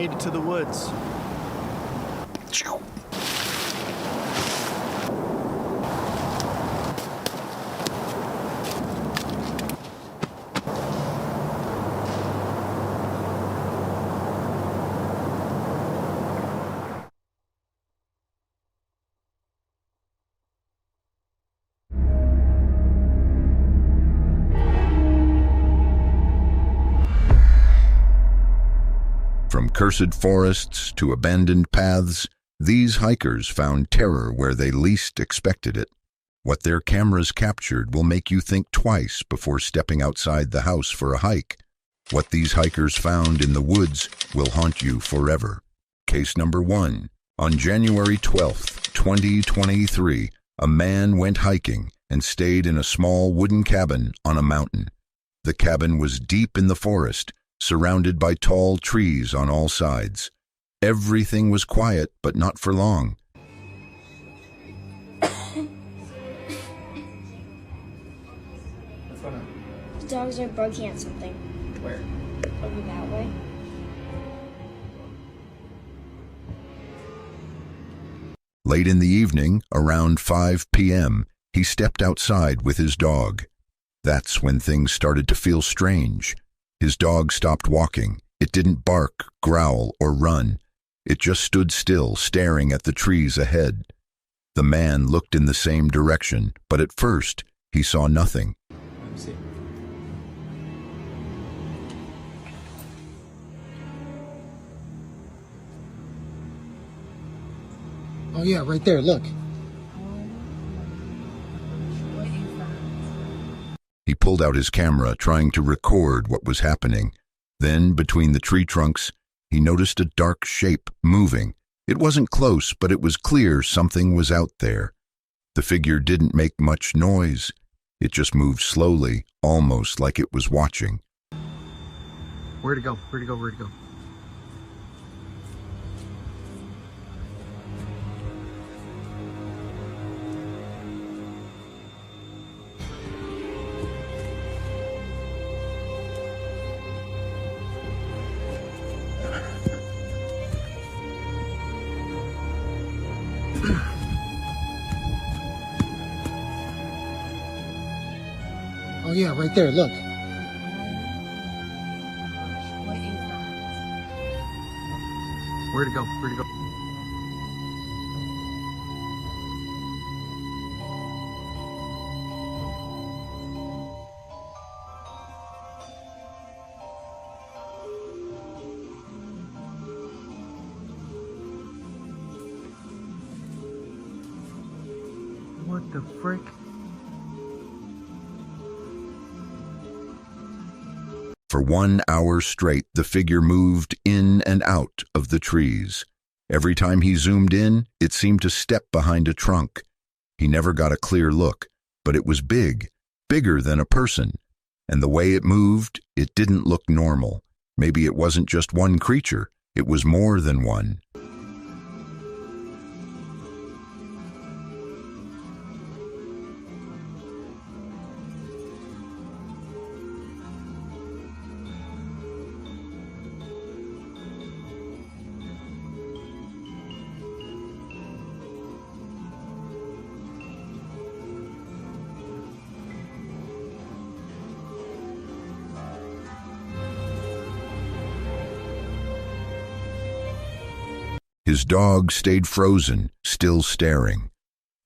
made it to the woods. From cursed forests to abandoned paths, these hikers found terror where they least expected it. What their cameras captured will make you think twice before stepping outside the house for a hike. What these hikers found in the woods will haunt you forever. Case number 1. On January 12th, 2023, a man went hiking and stayed in a small wooden cabin on a mountain. The cabin was deep in the forest, surrounded by tall trees on all sides. Everything was quiet, but not for long. What's going on? The dogs are barking at something. Where? Over that way. Late in the evening, around 5 p.m., he stepped outside with his dog. That's when things started to feel strange. His dog stopped walking. It didn't bark, growl, or run. It just stood still, staring at the trees ahead. The man looked in the same direction, but at first, he saw nothing. Let me see. Oh yeah, right there, look. He pulled out his camera, trying to record what was happening. Then, between the tree trunks, he noticed a dark shape moving. It wasn't close, but it was clear something was out there. The figure didn't make much noise. It just moved slowly, almost like it was watching. Where'd it go? Where'd it go? Where'd it go? Oh yeah, right there, look. Where'd it go? Where'd it go? What the frick? For 1 hour straight, the figure moved in and out of the trees. Every time he zoomed in, it seemed to step behind a trunk. He never got a clear look, but it was big, bigger than a person. And the way it moved, it didn't look normal. Maybe it wasn't just one creature, it was more than one. His dog stayed frozen, still staring.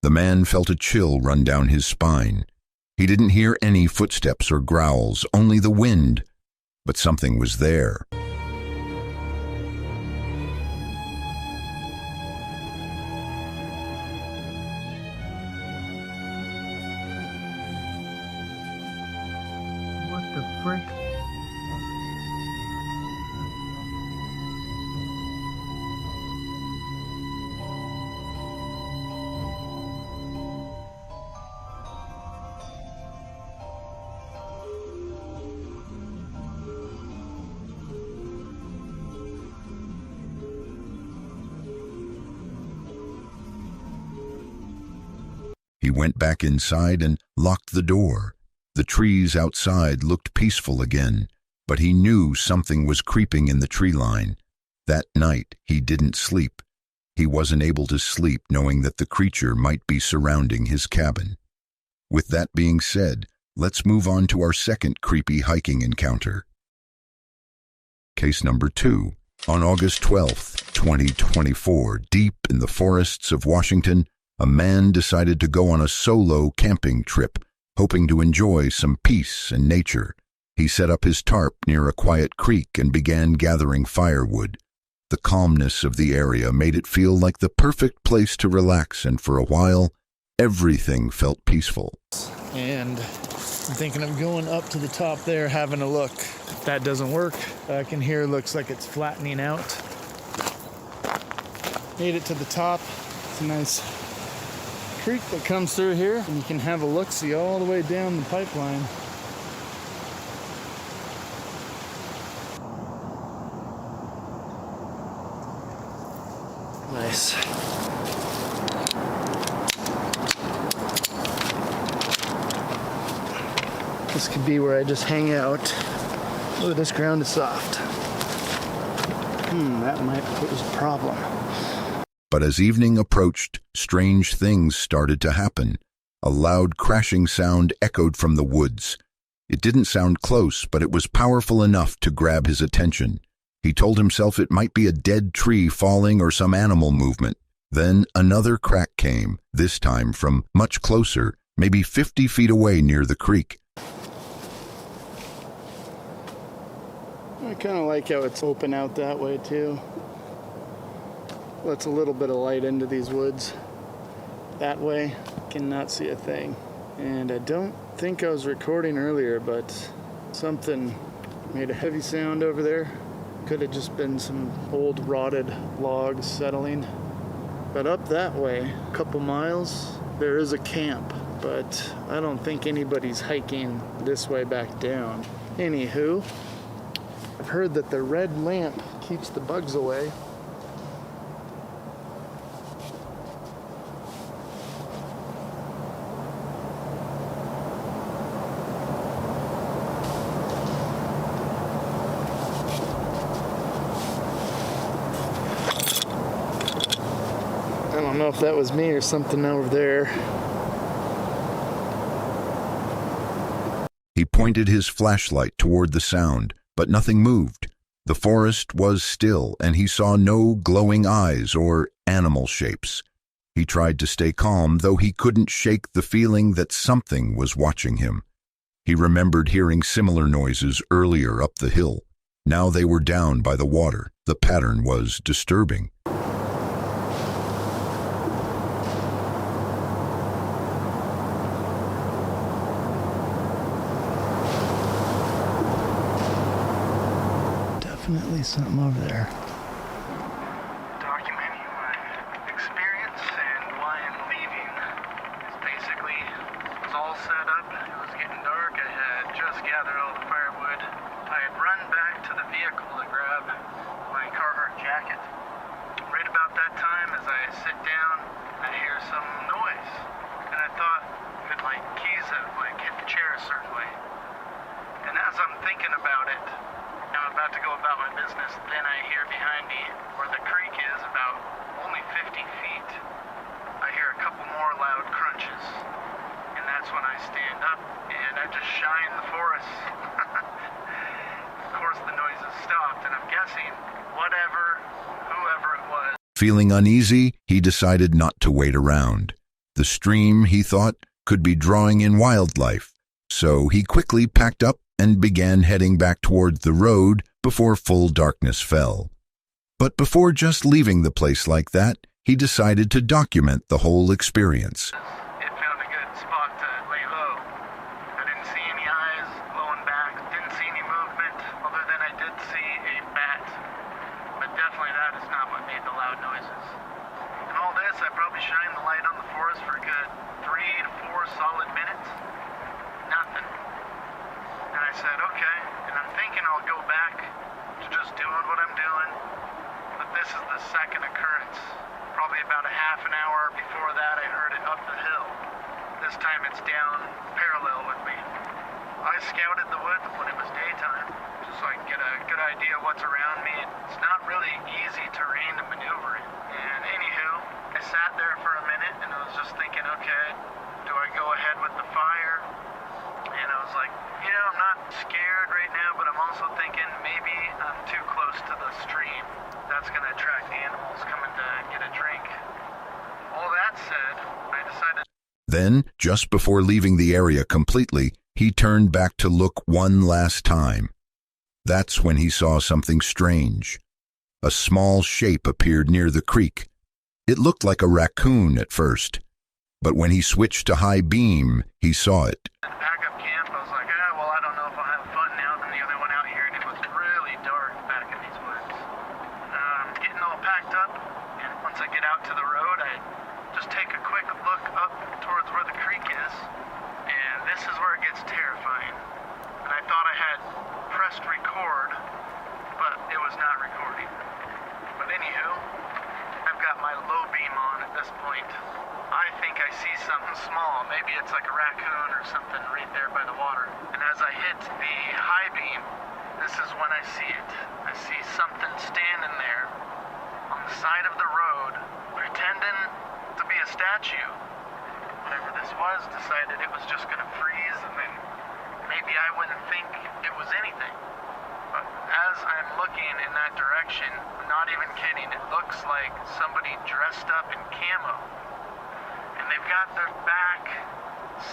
The man felt a chill run down his spine. He didn't hear any footsteps or growls, only the wind. But something was there. What the frick? He went back inside and locked the door. The trees outside looked peaceful again, but he knew something was creeping in the tree line. That night, he didn't sleep. He wasn't able to sleep knowing that the creature might be surrounding his cabin. With that being said, let's move on to our second creepy hiking encounter. Case number 2. On August 12th, 2024, deep in the forests of Washington, a man decided to go on a solo camping trip, hoping to enjoy some peace and nature. He set up his tarp near a quiet creek and began gathering firewood. The calmness of the area made it feel like the perfect place to relax, and for a while, everything felt peaceful. And I'm thinking of going up to the top there, having a look. If that doesn't work, back in here looks like it's flattening out. Made it to the top. It's a nice creek that comes through here, and you can have a look-see all the way down the pipeline. Nice. This could be where I just hang out. Oh, this ground is soft. That might pose a problem. But as evening approached, strange things started to happen. A loud crashing sound echoed from the woods. It didn't sound close, but it was powerful enough to grab his attention. He told himself it might be a dead tree falling or some animal movement. Then another crack came, this time from much closer, maybe 50 feet away near the creek. I kind of like how it's open out that way too. Lets a little bit of light into these woods. That way, cannot see a thing. And I don't think I was recording earlier, but something made a heavy sound over there. Could have just been some old rotted logs settling. But up that way, a couple miles, there is a camp, but I don't think anybody's hiking this way back down. Anywho, I've heard that the red lamp keeps the bugs away. I don't know if that was me or something over there. He pointed his flashlight toward the sound, but nothing moved. The forest was still, and he saw no glowing eyes or animal shapes. He tried to stay calm, though he couldn't shake the feeling that something was watching him. He remembered hearing similar noises earlier up the hill. Now they were down by the water. The pattern was disturbing. Definitely something over there. Documenting my experience and why I'm leaving. It's basically, it was all set up, it was getting dark, I had just gathered all the firewood. I had run back to the vehicle to grab my Carhartt jacket. Right about that time, as I sit down, I hear some noise. And I thought that my keys have hit the chair a certain way. And as I'm thinking about it, I'm about to go about my business, then I hear behind me where the creek is, about only 50 feet. I hear a couple more loud crunches, and that's when I stand up and I just shine the forest. Of course the noise has stopped, and I'm guessing whoever it was. Feeling uneasy, he decided not to wait around. The stream, he thought, could be drawing in wildlife, so he quickly packed up and began heading back toward the road before full darkness fell. But before just leaving the place like that, he decided to document the whole experience. It found a good spot to lay low. I didn't see any eyes glowing back, didn't see any movement, other than I did see a bat. But definitely that is not what made the loud noises. In all this, I probably shined the light on the forest for a good 3 to 4 solid minutes. Nothing. And I said, okay, and I'm thinking I'll go back to just doing what I'm doing, but this is the second occurrence. Probably about a half an hour before that, I heard it up the hill. This time it's down parallel with me. I scouted the woods when it was daytime, just so I can get a good idea of what's around me. It's not really easy terrain to maneuver in. And anywho, I sat there for a minute and I was just thinking, okay, do I go ahead with the fire? And I was like, I'm not scared right now, but I'm also thinking maybe I'm too close to the stream. That's going to attract animals coming to get a drink. All that said, I decided. Then, just before leaving the area completely, he turned back to look one last time. That's when he saw something strange. A small shape appeared near the creek. It looked like a raccoon at first, but when he switched to high beam, he saw it. Backup camp, I was like, well, I don't know if I'll have fun now. Then the other one out here, and it was really dark back in these woods. Getting all packed up, and once I get out to the road, I just take a quick look up towards where the creek is, and this is where it gets terrifying. And I thought I had pressed record, but it was not recording. But anywho, I've got my low beam on at this point. I think I see something small. Maybe it's like a raccoon or something right there by the water. And as I hit the high beam, this is when I see it. I see something standing there on the side of the road, pretending to be a statue. Whatever this was decided it was just going to freeze, and then maybe I wouldn't think it was anything. But as I'm looking in that direction, I'm not even kidding, it looks like somebody dressed up in camo. And they've got their back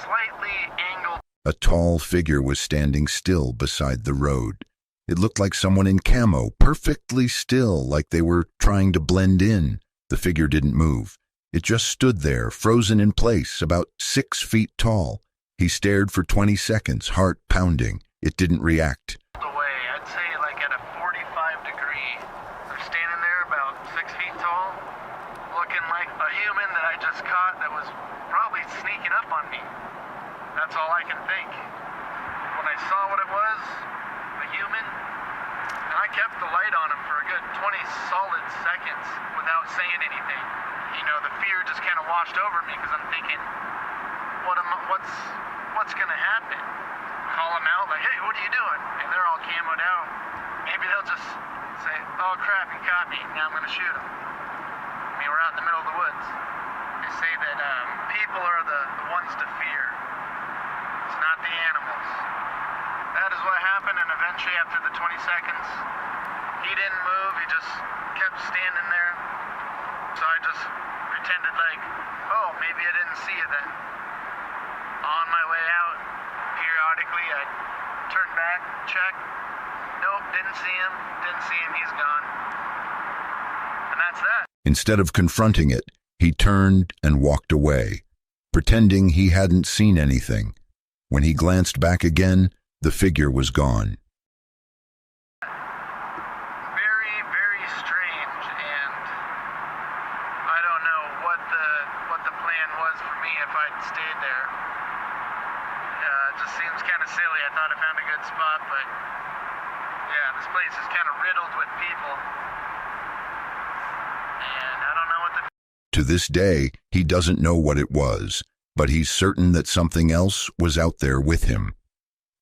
slightly angled. A tall figure was standing still beside the road. It looked like someone in camo, perfectly still, like they were trying to blend in. The figure didn't move. It just stood there, frozen in place, about 6 feet tall. He stared for 20 seconds, heart pounding. It didn't react. Away, I'd say like at a 45 degree. They're standing there about 6 feet tall, looking like a human that I just caught that was probably sneaking up on me. That's all I can think. When I saw what it was, a human, and I kept the light on him for a good 20 solid seconds without saying anything. The fear just kind of washed over me because I'm thinking, what's gonna happen? Call them out like, hey, what are you doing? And they're all camoed out. Maybe they'll just say, oh crap, he caught me, now I'm gonna shoot him. I mean, we're out in the middle of the woods. They say that people are the ones to fear. It's not the animals. That is what happened, and eventually after the 20 seconds, he didn't move, he just kept standing there. So I just pretended like, oh, maybe I didn't see it then. On my way out, periodically I'd turn back, check. Nope, didn't see him, he's gone. And that's that. Instead of confronting it, he turned and walked away, pretending he hadn't seen anything. When he glanced back again, the figure was gone. Very, very strange, and I don't know what the plan was for me if I'd stayed there. It just seems kind of silly. I thought I found a good spot, but yeah, this place is kind of riddled with people, and I don't know what to do. To this day, he doesn't know what it was, but he's certain that something else was out there with him.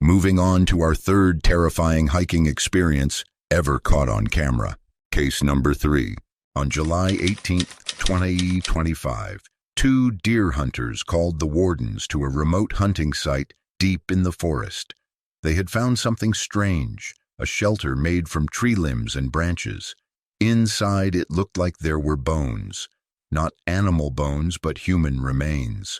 Moving on to our third terrifying hiking experience ever caught on camera. Case number 3. On July 18th, 2025, 2 deer hunters called the wardens to a remote hunting site deep in the forest. They had found something strange, a shelter made from tree limbs and branches. Inside, it looked like there were bones. Not animal bones, but human remains.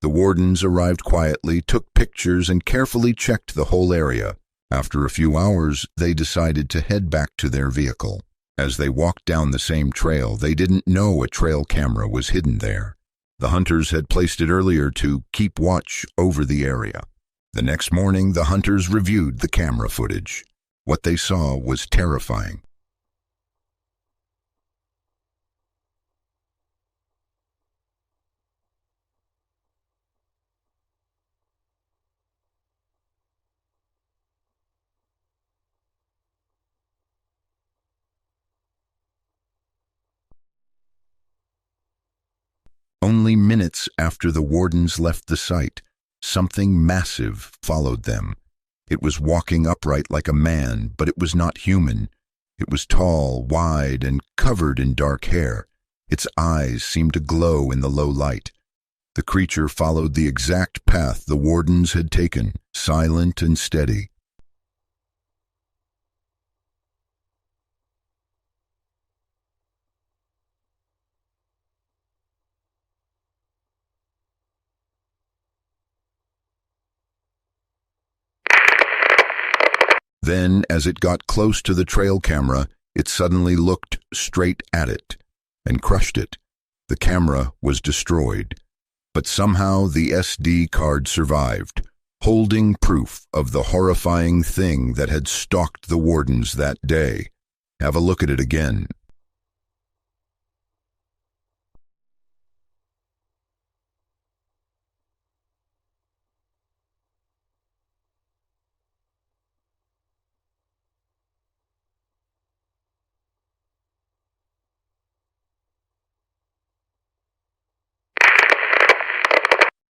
The wardens arrived quietly, took pictures, and carefully checked the whole area. After a few hours, they decided to head back to their vehicle. As they walked down the same trail, they didn't know a trail camera was hidden there. The hunters had placed it earlier to keep watch over the area. The next morning, the hunters reviewed the camera footage. What they saw was terrifying. Only minutes after the wardens left the site, something massive followed them. It was walking upright like a man, but it was not human. It was tall, wide, and covered in dark hair. Its eyes seemed to glow in the low light. The creature followed the exact path the wardens had taken, silent and steady. Then, as it got close to the trail camera, it suddenly looked straight at it and crushed it. The camera was destroyed, but somehow the SD card survived, holding proof of the horrifying thing that had stalked the wardens that day. Have a look at it again.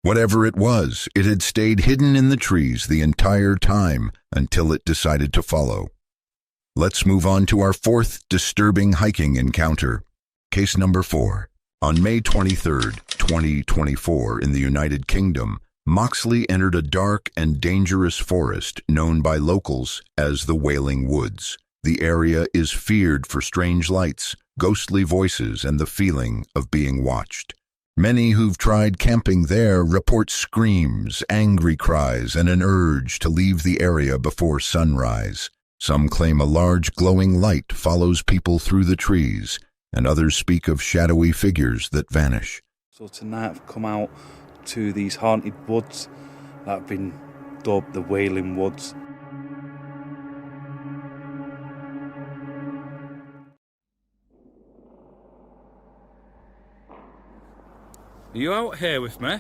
Whatever it was, it had stayed hidden in the trees the entire time until it decided to follow. Let's move on to our fourth disturbing hiking encounter. Case number 4. On May 23rd, 2024, in the United Kingdom, Moxley entered a dark and dangerous forest known by locals as the Wailing Woods. The area is feared for strange lights, ghostly voices, and the feeling of being watched. Many who've tried camping there report screams, angry cries, and an urge to leave the area before sunrise. Some claim a large glowing light follows people through the trees, and others speak of shadowy figures that vanish. So tonight I've come out to these haunted woods that have been dubbed the Wailing Woods. Are you out here with me?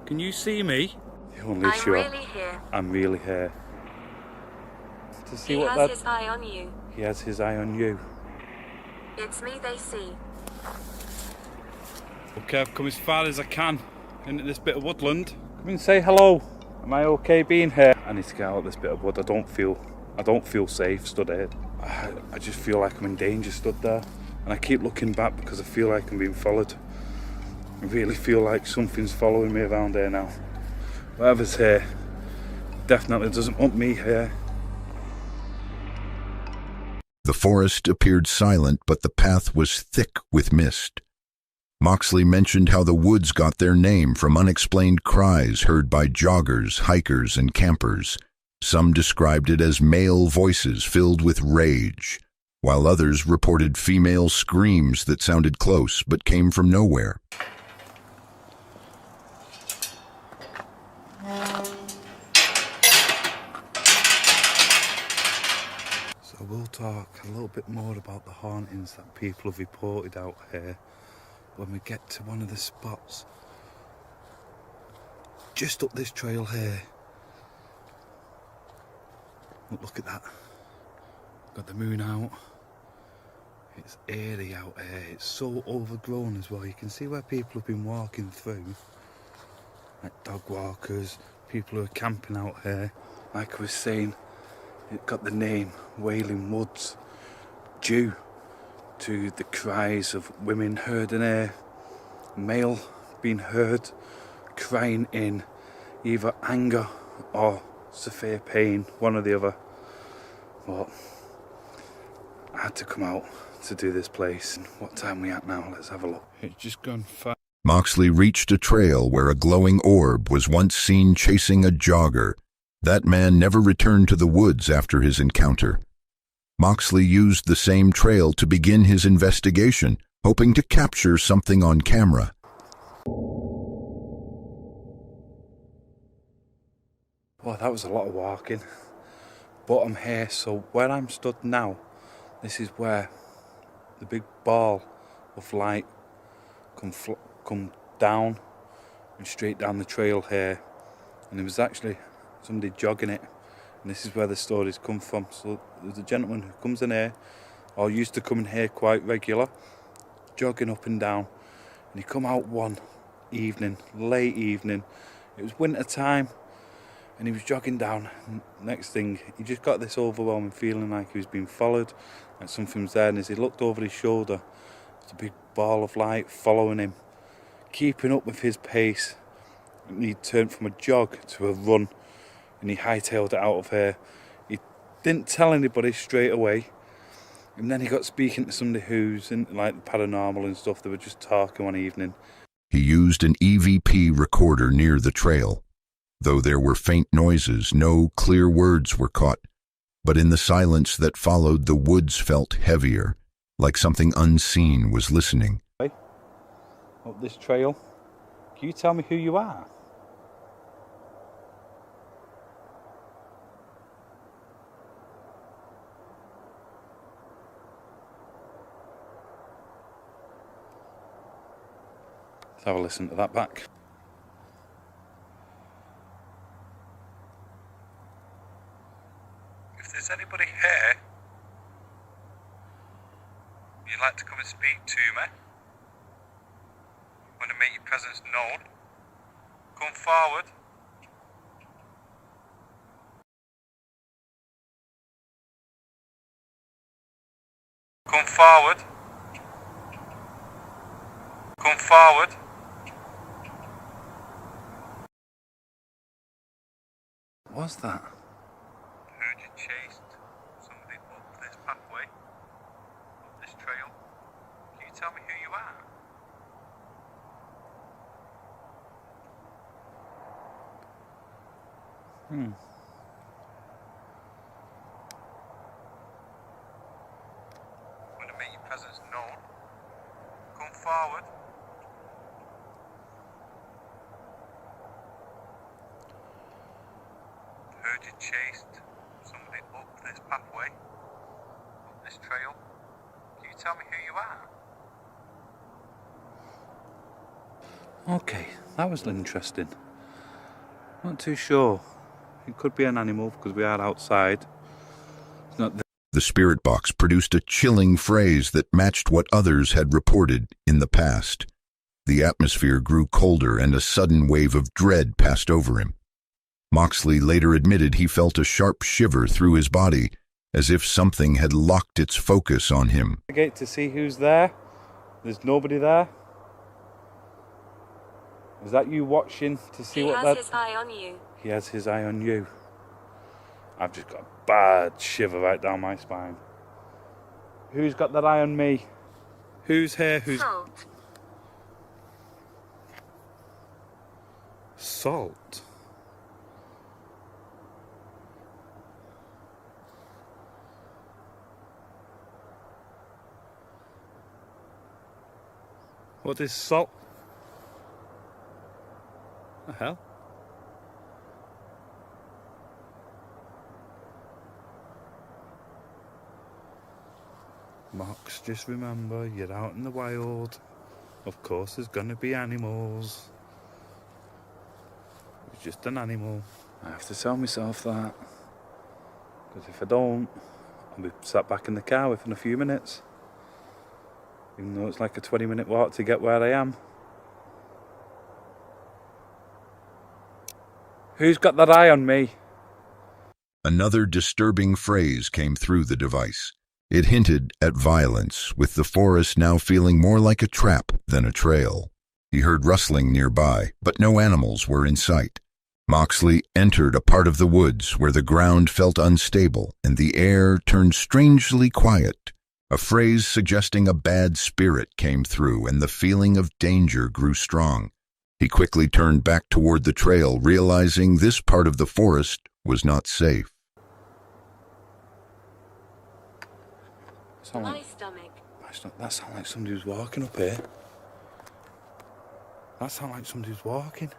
Can you see me? I'm really here. I'm really here. To see He what has his eye on you. He has his eye on you. It's me they see. Okay, I've come as far as I can into this bit of woodland. Come and say hello. Am I okay being here? I need to get out of this bit of wood. I don't feel safe stood here. I just feel like I'm in danger stood there. And I keep looking back because I feel like I'm being followed. I really feel like something's following me around here now. Whatever's here definitely doesn't want me here. The forest appeared silent, but the path was thick with mist. Moxley mentioned how the woods got their name from unexplained cries heard by joggers, hikers, and campers. Some described it as male voices filled with rage, while others reported female screams that sounded close but came from nowhere. So we'll talk a little bit more about the hauntings that people have reported out here when we get to one of the spots just up this trail here. Look at that. Got the moon out. It's eerie out here. It's so overgrown as well. You can see where people have been walking through, like dog walkers, people who are camping out here. Like I was saying, it got the name Wailing Woods due to the cries of women heard in here, male being heard crying in either anger or severe pain, one or the other. But I had to come out to do this place. And what time we at now? Let's have a look. It's just gone fast. Moxley reached a trail where a glowing orb was once seen chasing a jogger. That man never returned to the woods after his encounter. Moxley used the same trail to begin his investigation, hoping to capture something on camera. Well, that was a lot of walking, but I'm here. So where I'm stood now, this is where the big ball of light come down and straight down the trail here, and there was actually somebody jogging it, and this is where the stories come from. So there's a gentleman who comes in here, or used to come in here quite regular, jogging up and down, and he come out one evening, late evening, it was winter time, and he was jogging down. Next thing, he just got this overwhelming feeling like he was being followed, like something was there, and as he looked over his shoulder, there was a big ball of light following him, keeping up with his pace. And he turned from a jog to a run, and he hightailed it out of here. He didn't tell anybody straight away, and then he got speaking to somebody who's in like the paranormal and stuff. They were just talking one evening. He used an EVP recorder near the trail. Though there were faint noises, no clear words were caught. But in the silence that followed, the woods felt heavier, like something unseen was listening. Up this trail, can you tell me who you are? Let's have a listen to that back. If there's anybody here you'd like to come and speak to me, want to make your presence known, come forward. Come forward. Come forward. What's that? Heard you chased somebody up this pathway, up this trail. Can you tell me who you are? Want to make your presence known? Come forward. Heard you chased somebody up this pathway, up this trail. Can you tell me who you are? Okay, that was interesting. Not too sure. It could be an animal because we are outside. It's not The spirit box produced a chilling phrase that matched what others had reported in the past. The atmosphere grew colder and a sudden wave of dread passed over him. Moxley later admitted he felt a sharp shiver through his body, as if something had locked its focus on him. the gate to see who's there. There's nobody there. Is that you watching to see what that... He has his eye on you. He has his eye on you. I've just got a bad shiver right down my spine. Who's got that eye on me? Who's here? Who's... Salt. Salt? What is salt? The hell? Mox, just remember, you're out in the wild. Of course there's gonna be animals. It's just an animal. I have to tell myself that. Because if I don't, I'll be sat back in the car within a few minutes. Even though it's like a 20-minute walk to get where I am. Who's got that eye on me? Another disturbing phrase came through the device. It hinted at violence, with the forest now feeling more like a trap than a trail. He heard rustling nearby, but no animals were in sight. Moxley entered a part of the woods where the ground felt unstable and the air turned strangely quiet. A phrase suggesting a bad spirit came through, and the feeling of danger grew strong. He quickly turned back toward the trail, realizing this part of the forest was not safe. My stomach. That sounds like somebody who's walking up here. That sounds like somebody who's walking.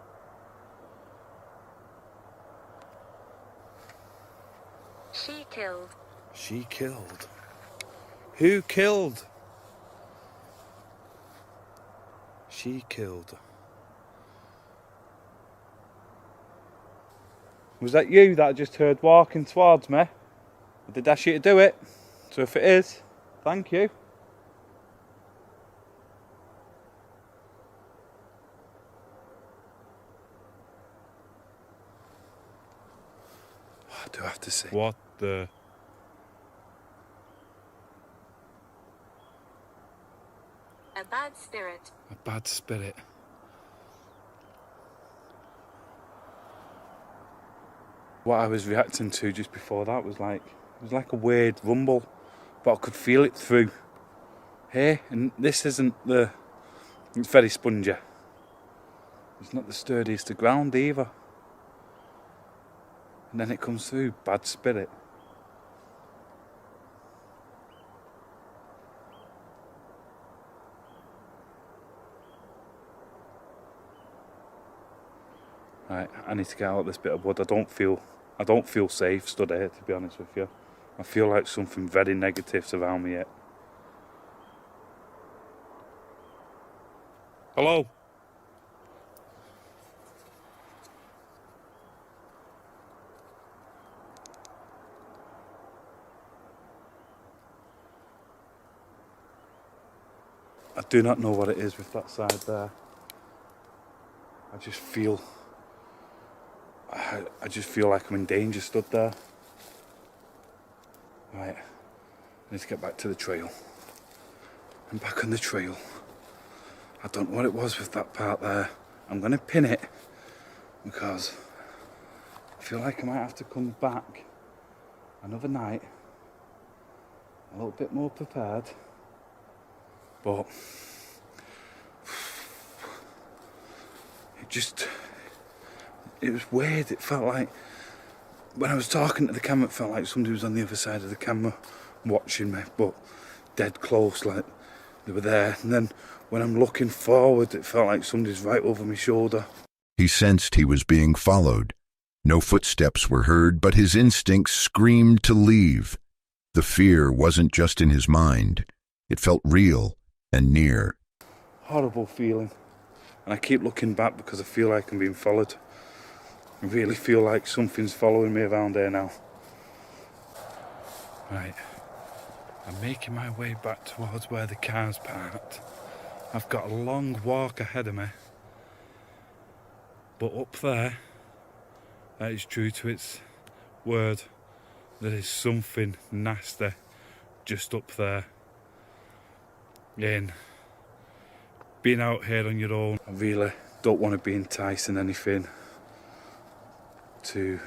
She killed. She killed. Who killed? She killed. Was that you that I just heard walking towards me? I did ask you to do it. So if it is, thank you. do have to see. What the... A bad spirit. A bad spirit. What I was reacting to just before that was like, it was like a weird rumble, but I could feel it through here. And this isn't the, it's very spongy. It's not the sturdiest of ground either. And then it comes through, bad spirit. Right, I need to get out this bit of wood. I don't feel safe stood here, to be honest with you. I feel like something very negative's around me yet. Hello? I do not know what it is with that side there. I just feel like I'm in danger stood there. Right, I need to get back to the trail. I'm back on the trail. I don't know what it was with that part there. I'm going to pin it because I feel like I might have to come back another night a little bit more prepared. But it was weird. It felt like, when I was talking to the camera, it felt like somebody was on the other side of the camera watching me, but dead close, like they were there. And then when I'm looking forward, it felt like somebody's right over my shoulder. He sensed he was being followed. No footsteps were heard, but his instincts screamed to leave. The fear wasn't just in his mind. It felt real and near. Horrible feeling. And I keep looking back because I feel like I'm being followed. I really feel like something's following me around here now. Right. I'm making my way back towards where the car's parked. I've got a long walk ahead of me. But up there, that is true to its word. There is something nasty just up there. And being out here on your own, I really don't want to be enticing anything to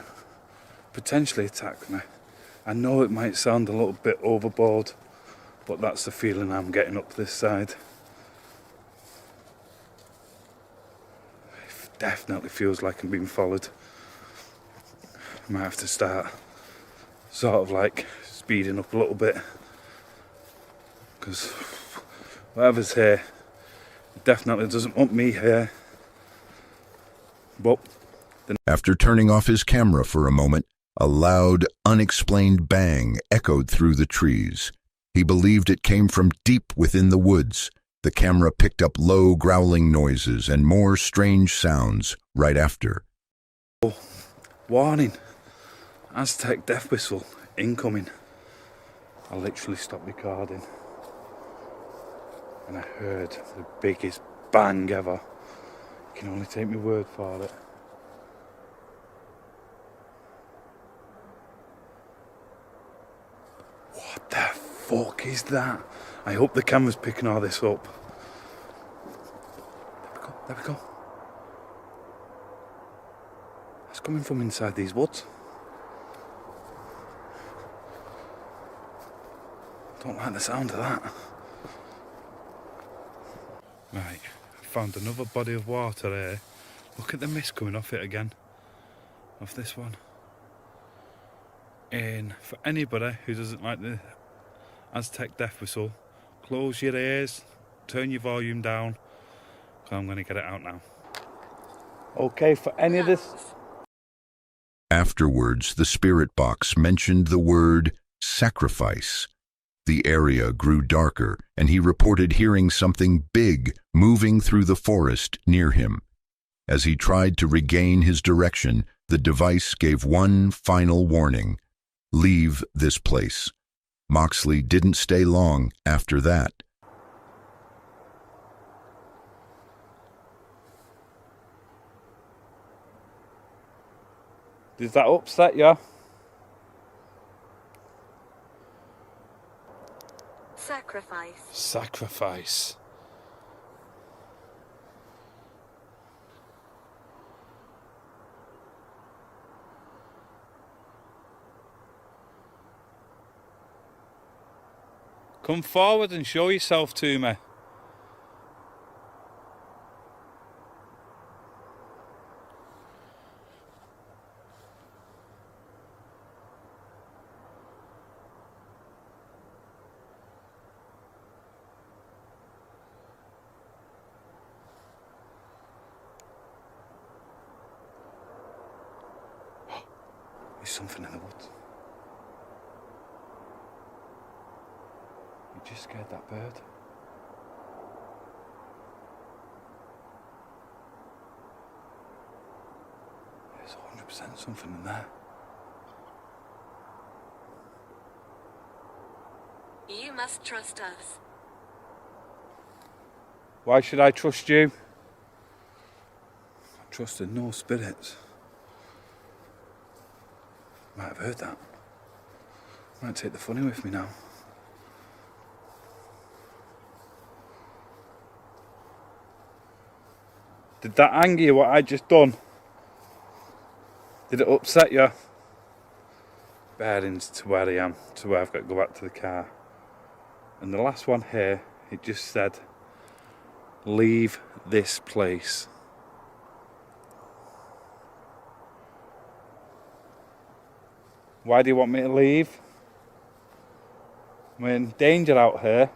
potentially attack me. I know it might sound a little bit overboard, but that's the feeling I'm getting up this side. It definitely feels like I'm being followed. I might have to start sort of like speeding up a little bit, because whatever's here, it definitely doesn't want me here. But after turning off his camera for a moment, a loud, unexplained bang echoed through the trees. He believed it came from deep within the woods. The camera picked up low, growling noises and more strange sounds right after. Warning. Aztec death whistle incoming. I literally stopped recording and I heard the biggest bang ever. You can only take my word for it. What the fuck is that? I hope the camera's picking all this up. There we go. That's coming from inside these woods. Don't like the sound of that. Right, I found another body of water here. Look at the mist coming off it again. Off this one. And for anybody who doesn't like the Aztec death whistle, close your ears, turn your volume down, because I'm going to get it out now. Okay, for any of this... Afterwards, the spirit box mentioned the word sacrifice. The area grew darker, and he reported hearing something big moving through the forest near him. As he tried to regain his direction, the device gave one final warning: leave this place. Moxley didn't stay long after that. Did that upset you? Sacrifice. Sacrifice. Come forward and show yourself to me. There's something in the woods. You just scared that bird. There's 100% something in there. You must trust us. Why should I trust you? I trusted no spirits. Might have heard that. Might take the funny with me now. Did that anger you, what I just done? Did it upset you? Bearings to where I am, to where I've got to go back to the car. And the last one here, it just said, leave this place. Why do you want me to leave? I'm in danger out here.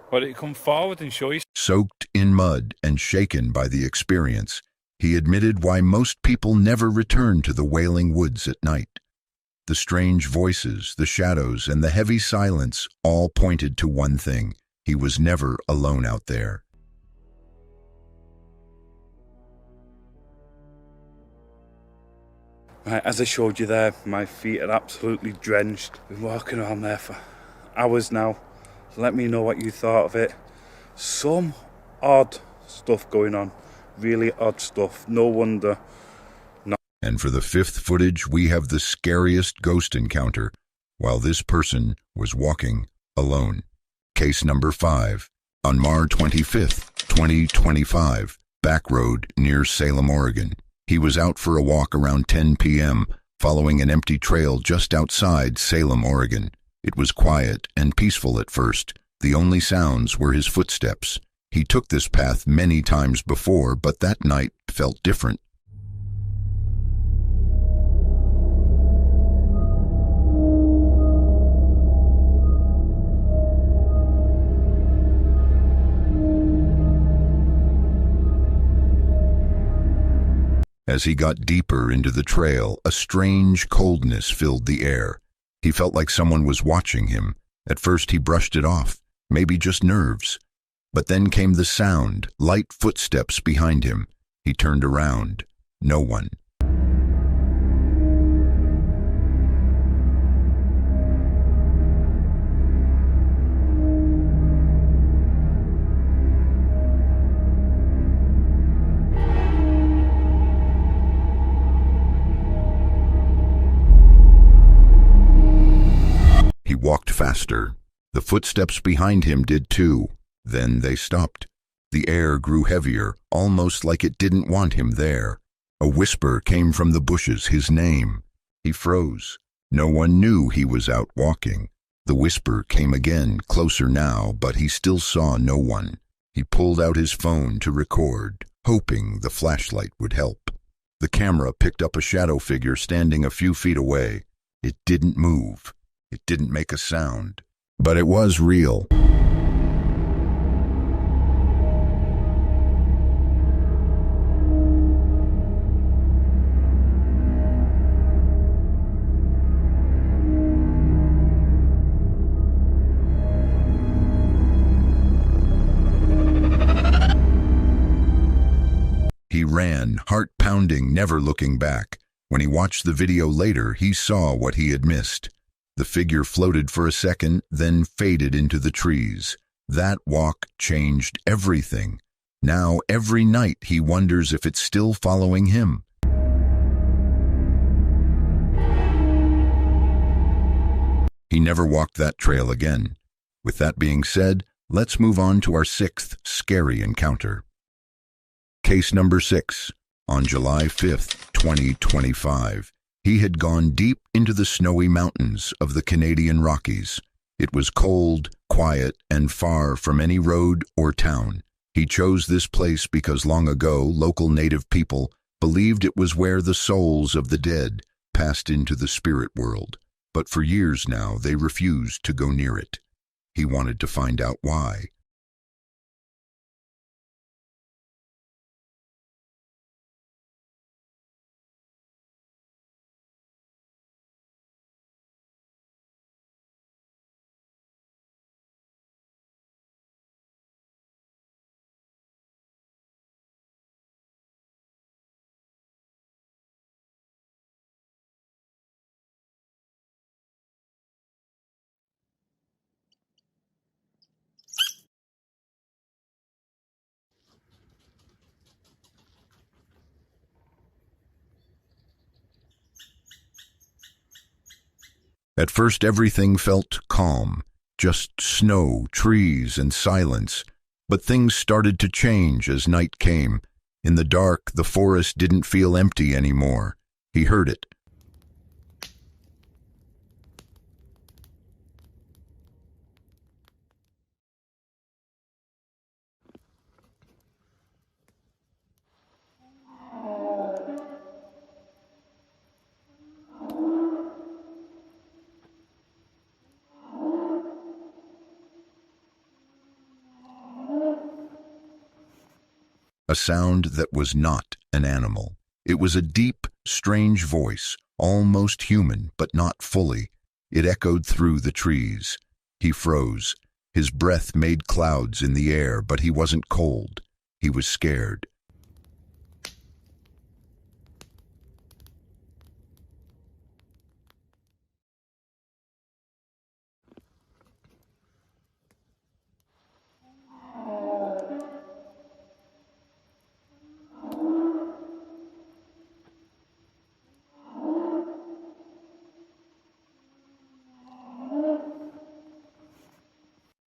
Why don't you come forward and show you? Soaked in mud and shaken by the experience, he admitted why most people never return to the Wailing Woods at night. The strange voices, the shadows, and the heavy silence all pointed to one thing: he was never alone out there. Right, as I showed you there, my feet are absolutely drenched. Been walking around there for hours now. So let me know what you thought of it. Some odd stuff going on. Really odd stuff. No wonder. And for the fifth footage, we have the scariest ghost encounter while this person was walking alone. Case number 5. On March 25th, 2025, back road near Salem, Oregon. He was out for a walk around 10 p.m., following an empty trail just outside Salem, Oregon. It was quiet and peaceful at first. The only sounds were his footsteps. He took this path many times before, but that night felt different. As he got deeper into the trail, a strange coldness filled the air. He felt like someone was watching him. At first he brushed it off, maybe just nerves. But then came the sound, light footsteps behind him. He turned around. No one. He walked faster. The footsteps behind him did too. Then they stopped. The air grew heavier, almost like it didn't want him there. A whisper came from the bushes, his name. He froze. No one knew he was out walking. The whisper came again, closer now, but he still saw no one. He pulled out his phone to record, hoping the flashlight would help. The camera picked up a shadow figure standing a few feet away. It didn't move. It didn't make a sound. But it was real. He ran, heart pounding, never looking back. When he watched the video later, he saw what he had missed. The figure floated for a second, then faded into the trees. That walk changed everything. Now, every night, he wonders if it's still following him. He never walked that trail again. With that being said, let's move on to our 6th scary encounter. Case number 6. On July 5th, 2025, he had gone deep into the snowy mountains of the Canadian Rockies. It was cold, quiet, and far from any road or town. He chose this place because long ago local native people believed it was where the souls of the dead passed into the spirit world. But for years now they refused to go near it. He wanted to find out why. At first everything felt calm, just snow, trees, and silence. But things started to change as night came. In the dark, the forest didn't feel empty anymore. He heard it. A sound that was not an animal. It was a deep, strange voice, almost human, but not fully. It echoed through the trees. He froze. His breath made clouds in the air, but he wasn't cold. He was scared.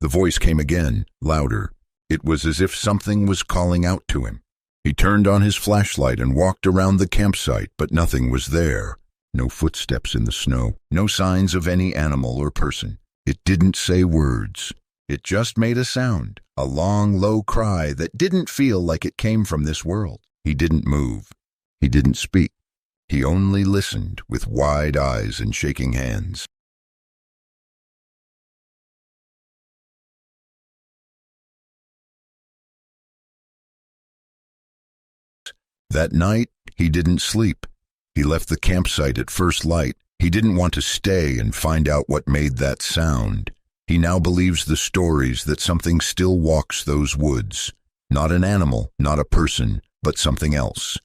The voice came again, louder. It was as if something was calling out to him. He turned on his flashlight and walked around the campsite, but nothing was there. No footsteps in the snow, no signs of any animal or person. It didn't say words. It just made a sound, a long, low cry that didn't feel like it came from this world. He didn't move. He didn't speak. He only listened with wide eyes and shaking hands. That night, he didn't sleep. He left the campsite at first light. He didn't want to stay and find out what made that sound. He now believes the stories that something still walks those woods. Not an animal, not a person, but something else.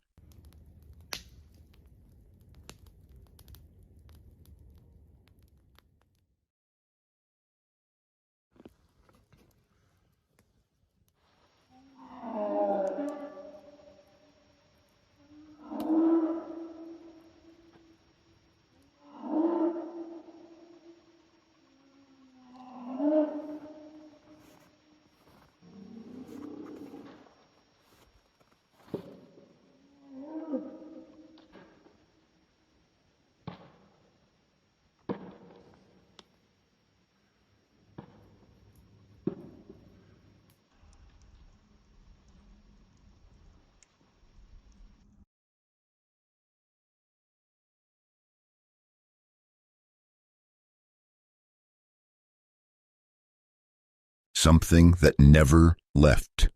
Something that never left.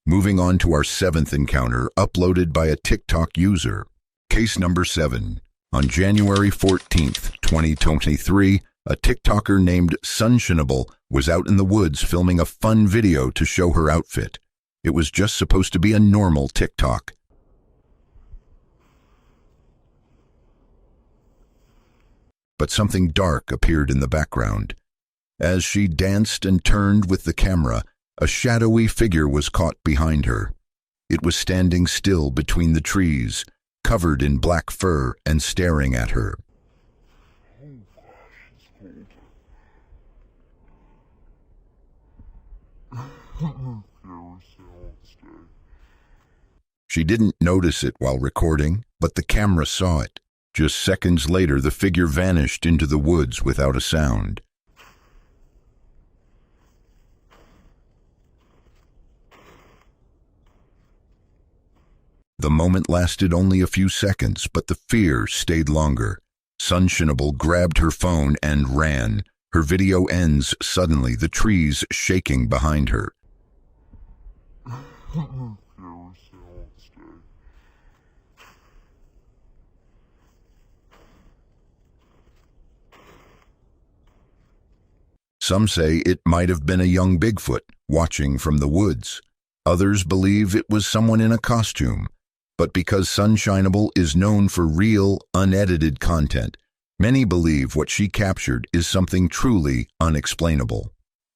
Moving on to our 7th encounter, uploaded by a TikTok user. Case number 7. On January 14th, 2023, a TikToker named Sunshinable was out in the woods filming a fun video to show her outfit. It was just supposed to be a normal TikTok. But something dark appeared in the background. As she danced and turned with the camera, a shadowy figure was caught behind her. It was standing still between the trees, covered in black fur and staring at her. She didn't notice it while recording, but the camera saw it. Just seconds later, the figure vanished into the woods without a sound. The moment lasted only a few seconds, but the fear stayed longer. Sunshinable grabbed her phone and ran. Her video ends suddenly, the trees shaking behind her. Some say it might have been a young Bigfoot watching from the woods. Others believe it was someone in a costume. But because Sunshinable is known for real, unedited content, many believe what she captured is something truly unexplainable.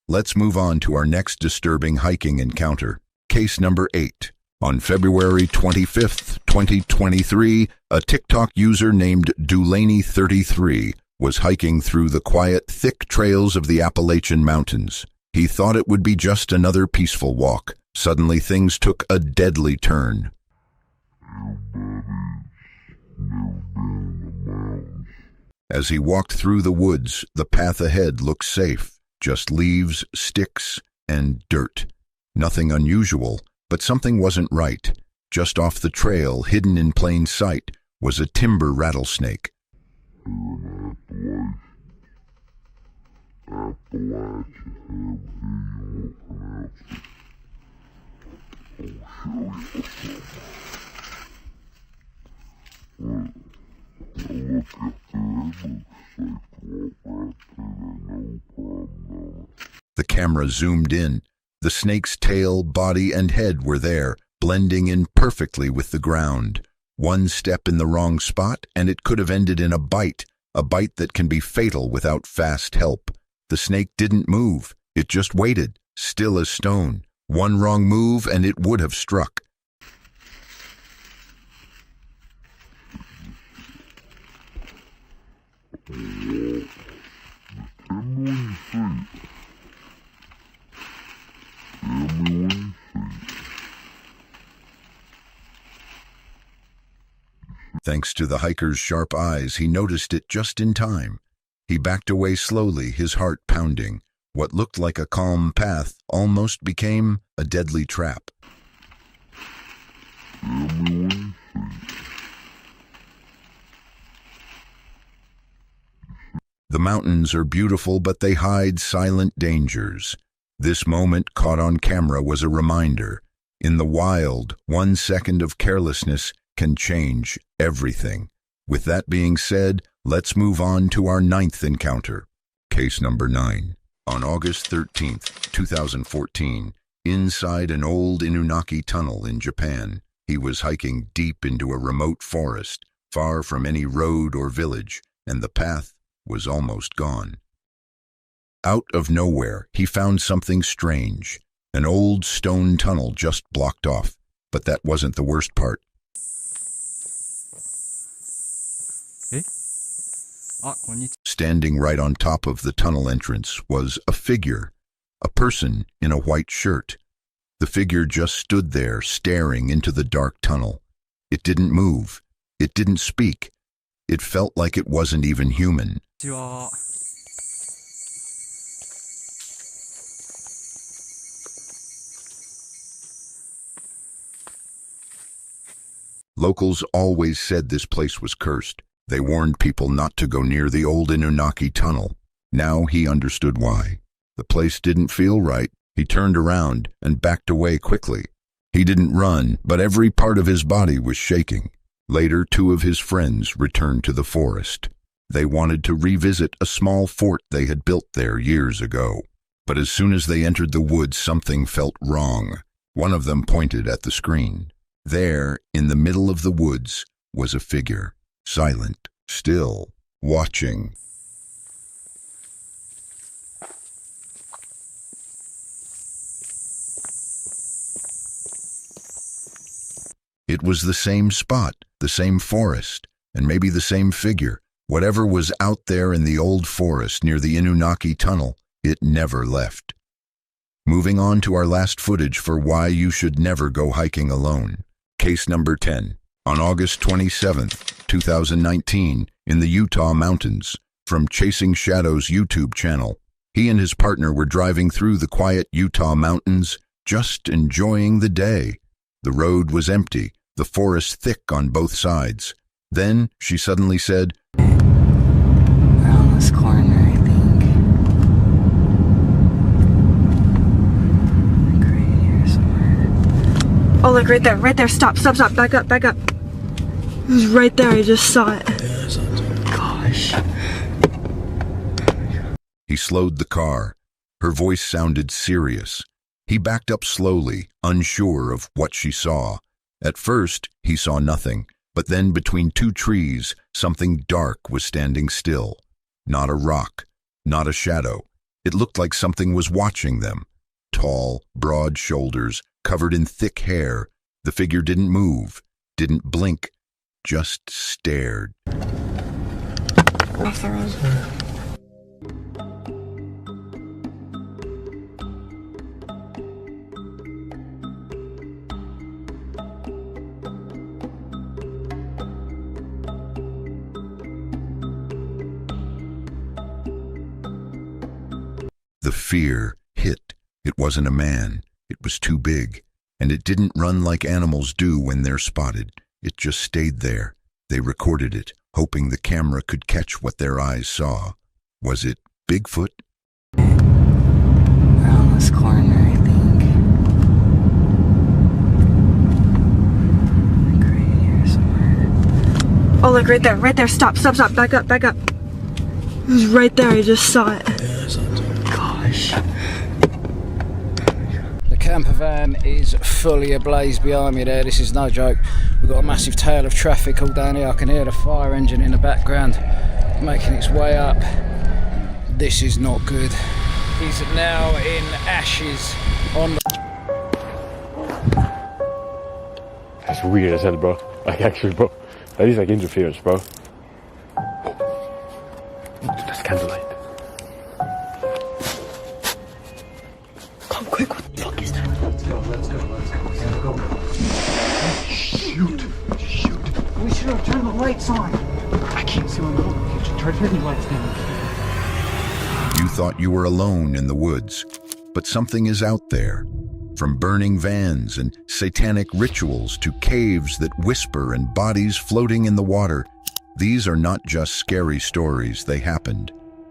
Let's move on to our next disturbing hiking encounter. Case number 8. On February 25th, 2023, a TikTok user named Dulaney33 was hiking through the quiet, thick trails of the Appalachian Mountains. He thought it would be just another peaceful walk. Suddenly, things took a deadly turn. As he walked through the woods, the path ahead looked safe. Just leaves, sticks, and dirt. Nothing unusual, but something wasn't right. Just off the trail, hidden in plain sight, was a timber rattlesnake. The camera zoomed in. The snake's tail, body, and head were there, blending in perfectly with the ground. One step in the wrong spot, and it could have ended in a bite that can be fatal without fast help. The snake didn't move. It just waited, still as stone. One wrong move, and it would have struck. Thanks to the hiker's sharp eyes, he noticed it just in time. He backed away slowly, his heart pounding. What looked like a calm path almost became a deadly trap. The mountains are beautiful, but they hide silent dangers. This moment, caught on camera, was a reminder. In the wild, 1 second of carelessness can change everything. With that being said, let's move on to our 9th encounter. Case number 9. On August 13th, 2014, inside an old Inunaki tunnel in Japan, he was hiking deep into a remote forest, far from any road or village, and the path was almost gone. Out of nowhere, he found something strange. An old stone tunnel just blocked off, but that wasn't the worst part. Standing right on top of the tunnel entrance was a figure, a person in a white shirt. The figure just stood there, staring into the dark tunnel. It didn't move. It didn't speak. It felt like it wasn't even human. Locals always said this place was cursed. They warned people not to go near the old Inunaki tunnel. Now he understood why. The place didn't feel right. He turned around and backed away quickly. He didn't run, but every part of his body was shaking. Later, 2 of his friends returned to the forest. They wanted to revisit a small fort they had built there years ago. But as soon as they entered the woods, something felt wrong. One of them pointed at the screen. There, in the middle of the woods, was a figure. Silent, still, watching. It was the same spot, the same forest, and maybe the same figure. Whatever was out there in the old forest near the Inunaki tunnel, it never left. Moving on to our last footage for why you should never go hiking alone. Case number 10. On August 27th, 2019, in the Utah mountains, from Chasing Shadows YouTube channel, he and his partner were driving through the quiet Utah mountains, just enjoying the day. The road was empty, the forest thick on both sides. Then she suddenly said, Around this corner, I think. Like right here somewhere. Oh, look, right there. Stop, back up. It was right there, I just saw it. Gosh. He slowed the car. Her voice sounded serious. He backed up slowly, unsure of what she saw. At first, he saw nothing, but then between two trees, something dark was standing still. Not a rock, not a shadow. It looked like something was watching them. Tall, broad shoulders, covered in thick hair. The figure didn't move, didn't blink, just stared. Off the road. The fear hit. It wasn't a man. It was too big. And it didn't run like animals do when they're spotted. It just stayed there. They recorded it, hoping the camera could catch what their eyes saw. Was it Bigfoot? Around this corner, I think. Like right here somewhere. Oh, look, right there. Stop, back up. It was right there, I just saw it. Gosh. The camper van is fully ablaze behind me there. This is no joke. We've got a massive tail of traffic all down here. I can hear the fire engine in the background making its way up. This is not good. He's now in ashes on the... That's weird as hell, bro. Like, actually, bro. That is like interference, bro. That's candlelight. Come quick, what the fuck is that? Let's go. Shoot. We should have turned the lights on. I can't see on the road. You should try turning the lights down. You thought you were alone in the woods, but something is out there. From burning vans and satanic rituals to caves that whisper and bodies floating in the water, these are not just scary stories, they happened.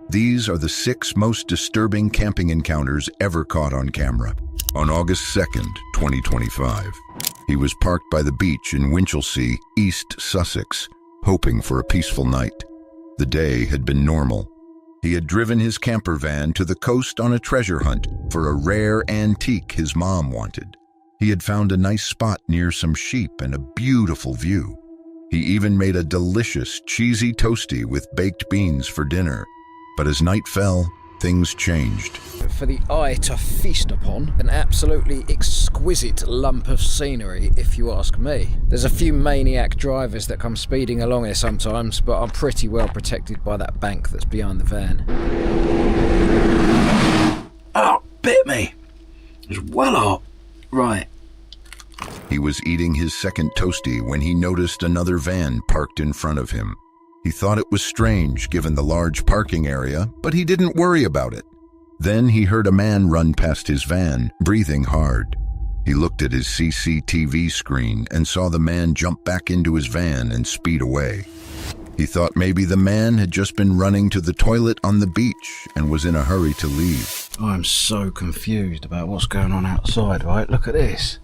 These are the 6 most disturbing camping encounters ever caught on camera. On August 2nd, 2025, he was parked by the beach in Winchelsea, East Sussex, hoping for a peaceful night. The day had been normal. He had driven his camper van to the coast on a treasure hunt for a rare antique his mom wanted. He had found a nice spot near some sheep and a beautiful view. He even made a delicious, cheesy toastie with baked beans for dinner. But as night fell, things changed. For the eye to feast upon, an absolutely exquisite lump of scenery, if you ask me. There's a few maniac drivers that come speeding along here sometimes, but I'm pretty well protected by that bank that's behind the van. Oh, bit me. It's well hot. Right. He was eating his second toastie when he noticed another van parked in front of him. He thought it was strange given the large parking area, but he didn't worry about it. Then he heard a man run past his van, breathing hard. He looked at his CCTV screen and saw the man jump back into his van and speed away. He thought maybe the man had just been running to the toilet on the beach and was in a hurry to leave. I'm so confused about what's going on outside, right? Look at this.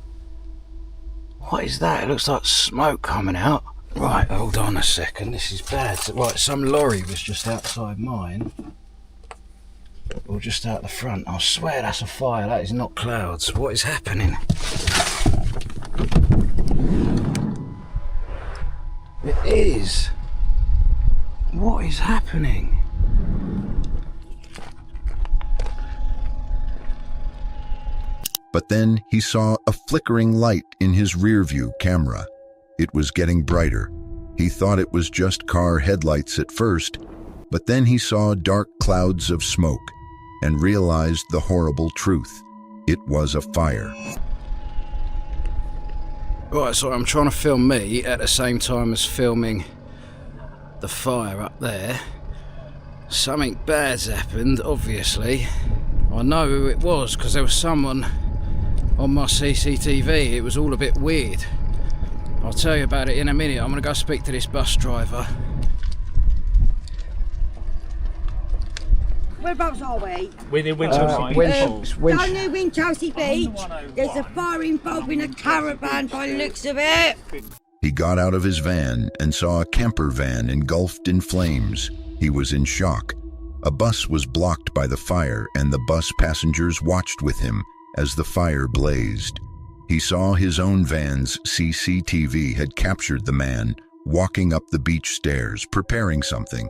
What is that? It looks like smoke coming out. Right, hold on a second, this is bad. Right, some lorry was just outside mine. Or just out the front. I swear that's a fire, that is not clouds. What is happening? It is. What is happening? But then he saw a flickering light in his rearview camera. It was getting brighter. He thought it was just car headlights at first, but then he saw dark clouds of smoke and realized the horrible truth. It was a fire. Right, so I'm trying to film me at the same time as filming the fire up there. Something bad's happened, obviously. I know who it was because there was someone on my CCTV. It was all a bit weird. I'll tell you about it in a minute. I'm going to go speak to this bus driver. Whereabouts are we? We're near Winchelsea Down near Winchelsea Beach. There's a fire involving a caravan by the looks of it. He got out of his van and saw a camper van engulfed in flames. He was in shock. A bus was blocked by the fire, and the bus passengers watched with him as the fire blazed. He saw his own van's CCTV had captured the man walking up the beach stairs, preparing something,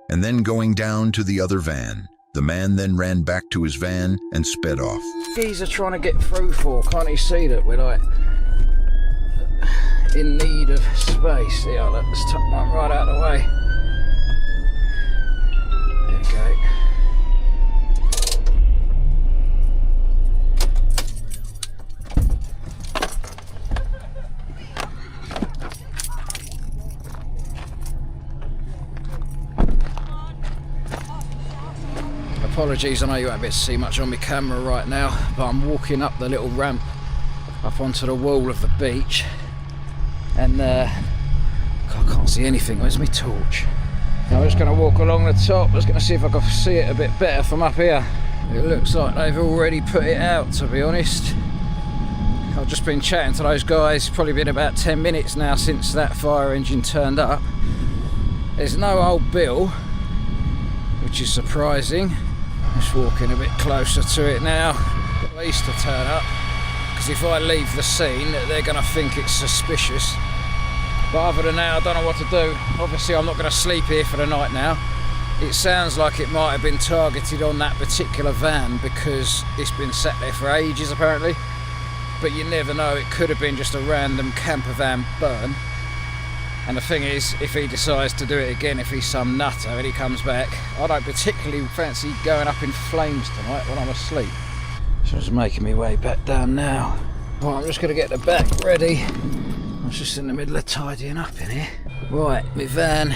and then going down to the other van. The man then ran back to his van and sped off. Geese are trying to get through for. Can't you see that we're like in need of space? Yeah, let's tuck one right out of the way. There we go. Apologies, I know you won't be able to see much on my camera right now, but I'm walking up the little ramp up onto the wall of the beach, and I can't see anything. Where's my torch? Now I'm just going to walk along the top. Just going to see if I can see it a bit better from up here. It looks like they've already put it out, to be honest. I've just been chatting to those guys. It's probably been about 10 minutes now since that fire engine turned up. There's no old bill, which is surprising. Just walking a bit closer to it now. The police to turn up, because if I leave the scene, they're going to think it's suspicious. But other than that, I don't know what to do. Obviously, I'm not going to sleep here for the night now. It sounds like it might have been targeted on that particular van because it's been sat there for ages, apparently. But you never know, it could have been just a random camper van burn. And the thing is, if he decides to do it again, if he's some nutter and he comes back, I don't particularly fancy going up in flames tonight when I'm asleep. So I'm just making my way back down now. Right, I'm just going to get the back ready. I was just in the middle of tidying up in here. Right, my van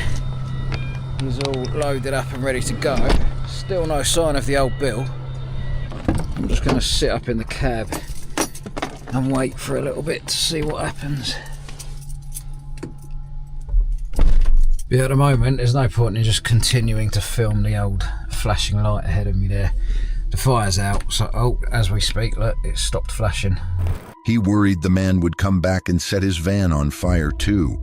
is all loaded up and ready to go. Still no sign of the old bill. I'm just going to sit up in the cab and wait for a little bit to see what happens. Yeah, at the moment, there's no point in just continuing to film the old flashing light ahead of me there. The fire's out, so, as we speak, look, it's stopped flashing. He worried the man would come back and set his van on fire too.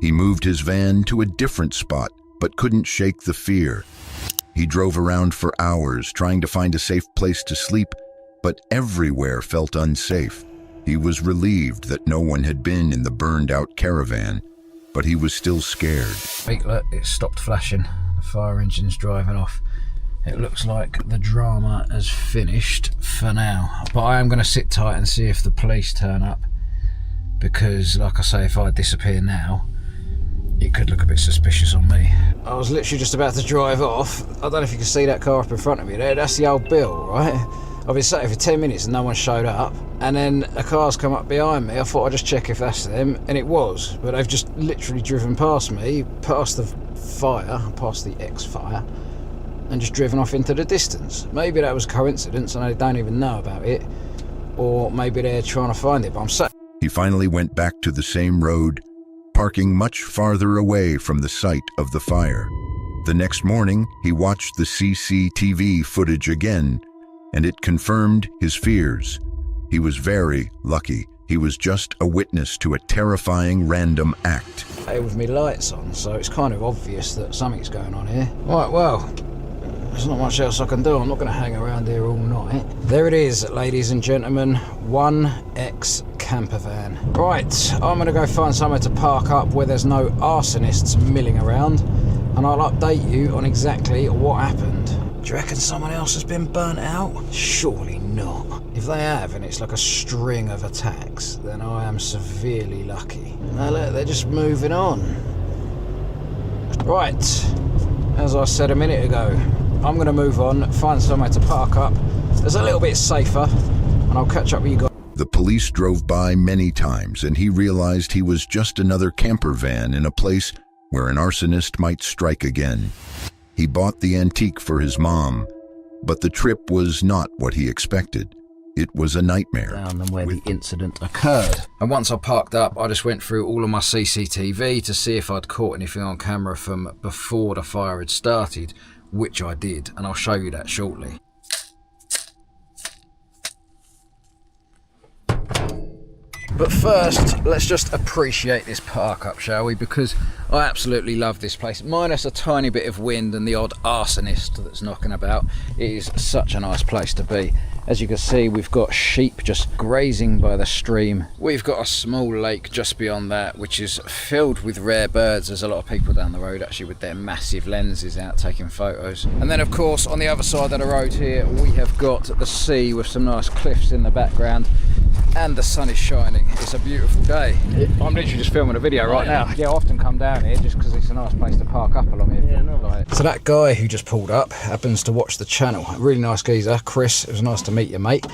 He moved his van to a different spot, but couldn't shake the fear. He drove around for hours trying to find a safe place to sleep, but everywhere felt unsafe. He was relieved that no one had been in the burned-out caravan, but he was still scared. Look, it's stopped flashing. The fire engine's driving off. It looks like the drama has finished for now. But I am going to sit tight and see if the police turn up. Because, like I say, if I disappear now, it could look a bit suspicious on me. I was literally just about to drive off. I don't know if you can see that car up in front of me there. That's the old Bill, right? I've been sat here for 10 minutes and no one showed up. And then a car's come up behind me. I thought I'd just check if that's them. And it was. But they've just literally driven past me, past the fire, past the ex-fire, and just driven off into the distance. Maybe that was a coincidence and they don't even know about it. Or maybe they're trying to find it, but I'm sat. He finally went back to the same road, parking much farther away from the site of the fire. The next morning, he watched the CCTV footage again, and it confirmed his fears. He was very lucky. He was just a witness to a terrifying random act. Hey, with me lights on, so it's kind of obvious that something's going on here. Right, well, there's not much else I can do. I'm not going to hang around here all night. There it is, ladies and gentlemen, one ex-camper van. Right, I'm going to go find somewhere to park up where there's no arsonists milling around, and I'll update you on exactly what happened. Do you reckon someone else has been burnt out? Surely not. If they have, and it's like a string of attacks, then I am severely lucky. Now look, they're just moving on. Right, as I said a minute ago, I'm going to move on, find somewhere to park up. There's a little bit safer, and I'll catch up with you guys. The police drove by many times, and he realized he was just another camper van in a place where an arsonist might strike again. He bought the antique for his mom, but the trip was not what he expected. It was a nightmare. Down than where the incident occurred. And once I parked up, I just went through all of my CCTV to see if I'd caught anything on camera from before the fire had started, which I did, and I'll show you that shortly. But first, let's just appreciate this park up, shall we? Because I absolutely love this place. Minus a tiny bit of wind and the odd arsonist that's knocking about, it is such a nice place to be. As you can see, we've got sheep just grazing by the stream. We've got a small lake just beyond that, which is filled with rare birds. There's a lot of people down the road actually with their massive lenses out taking photos. And then of course, on the other side of the road here, we have got the sea with some nice cliffs in the background. And the sun is shining. It's a beautiful day. I'm literally just filming a video right now. Yeah, I often come down here just because it's a nice place to park up along here. Yeah, no. So that guy who just pulled up happens to watch the channel. A really nice geezer, Chris. It was nice to meet you, mate.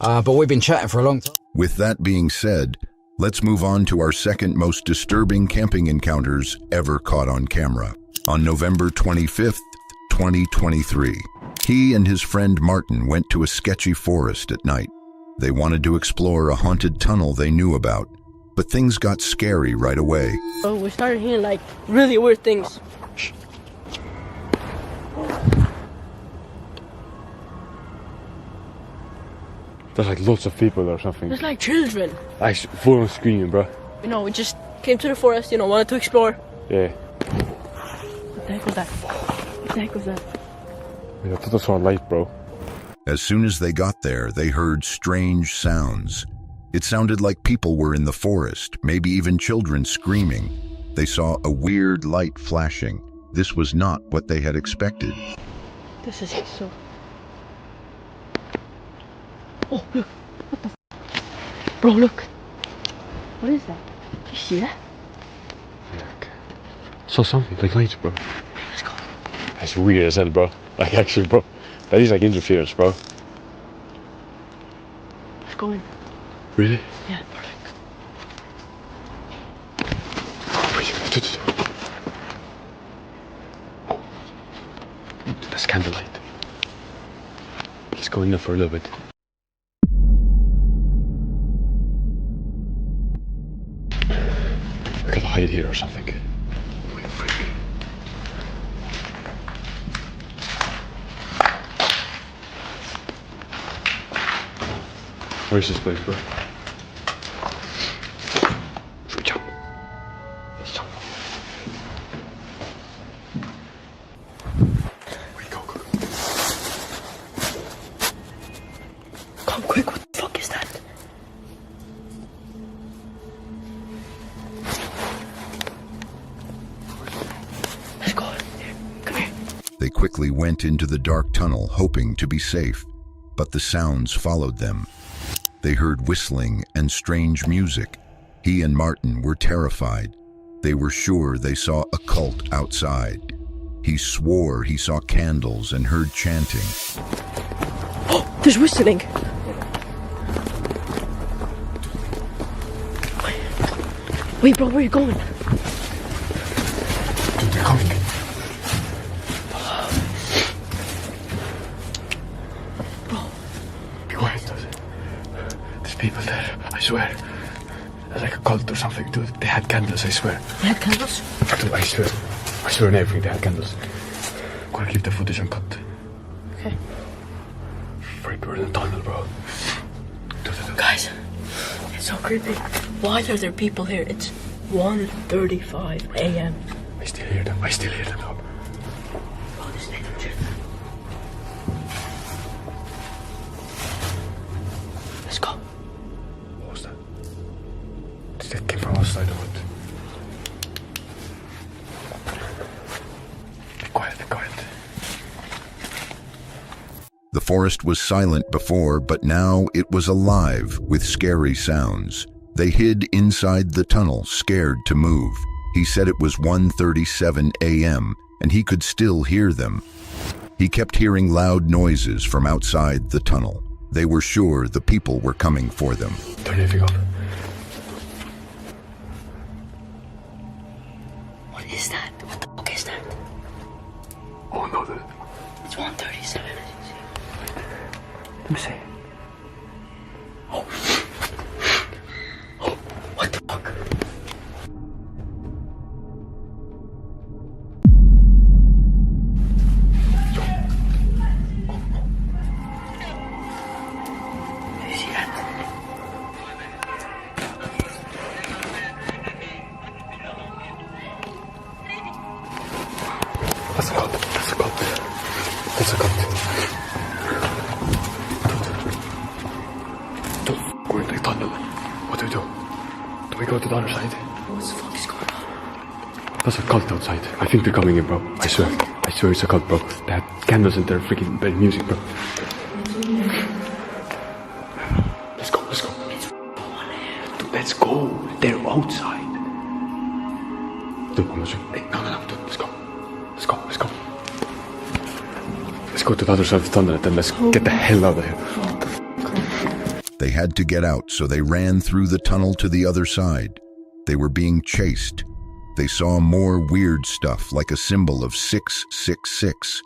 But we've been chatting for a long time. With that being said, let's move on to our second most disturbing camping encounters ever caught on camera. On November 25th, 2023, he and his friend Martin went to a sketchy forest at night. They wanted to explore a haunted tunnel they knew about, but things got scary right away. Oh, we started hearing like really weird things. There's like lots of people or something. There's like children. Like full on screaming, bro. You know, we just came to the forest, you know, wanted to explore. Yeah. What the heck was that? What the heck was that? I thought I saw a light, bro. As soon as they got there, they heard strange sounds. It sounded like people were in the forest, maybe even children screaming. They saw a weird light flashing. This was not what they had expected. This is so... Oh, look. What the f... Bro, look. What is that? Do you see that? Yeah, okay. Saw something, like lights, bro. Let's go. That's weird as hell, bro. Like, actually, bro. That is like interference, bro. Let's go in. Really? Yeah, perfect. Oh, that's candlelight. Let's go in there for a little bit. I gotta hide here or something. Where's this place, bro? Should we jump? Let's jump. Wait, go. Come quick, what the fuck is that? Let's go. Here, come here. They quickly went into the dark tunnel, hoping to be safe, but the sounds followed them. They heard whistling and strange music. He and Martin were terrified. They were sure they saw a cult outside. He swore he saw candles and heard chanting. Oh, there's whistling. Wait, bro, where are you going? Dude, they're coming. Bro. Be quiet. There's people there, I swear. There's like a cult or something, dude. They had candles, I swear. They had candles? Dude, I swear. I swear on everything, they had candles. I'm gonna keep the footage uncut. Okay. Freak, we're in the tunnel, bro. Guys, it's so creepy. Why are there people here? It's 1:35 a.m. I still hear them, though. Oh, this name shit. Let's go. What was that? Did that came from outside of it? Be quiet. The forest was silent before, but now it was alive with scary sounds. They hid inside the tunnel, scared to move. He said it was 1:37 a.m., and he could still hear them. He kept hearing loud noises from outside the tunnel. They were sure the people were coming for them. Turn everything off. What is that? What the fuck is that? Oh no, it's 137. Let me see. Oh. Oh, what the fuck? That's a cult. That's a cult. That's a cult. Dude, we're in the tunnel. What do we do? Do we go to the other side? What the fuck is going on? There's a cult outside. I think they're coming in, bro. I swear. I swear it's a cult, bro. They had candles in their freaking music, bro. Let's go, let's go. Dude, let's go. They're outside. Dude, I'm not sure. Hey, no, dude, let's go. Let's go, let's go. Let's go to the other side of the tunnel and then let's get the hell out of here. They had to get out, so they ran through the tunnel to the other side. They were being chased. They saw more weird stuff, like a symbol of 666.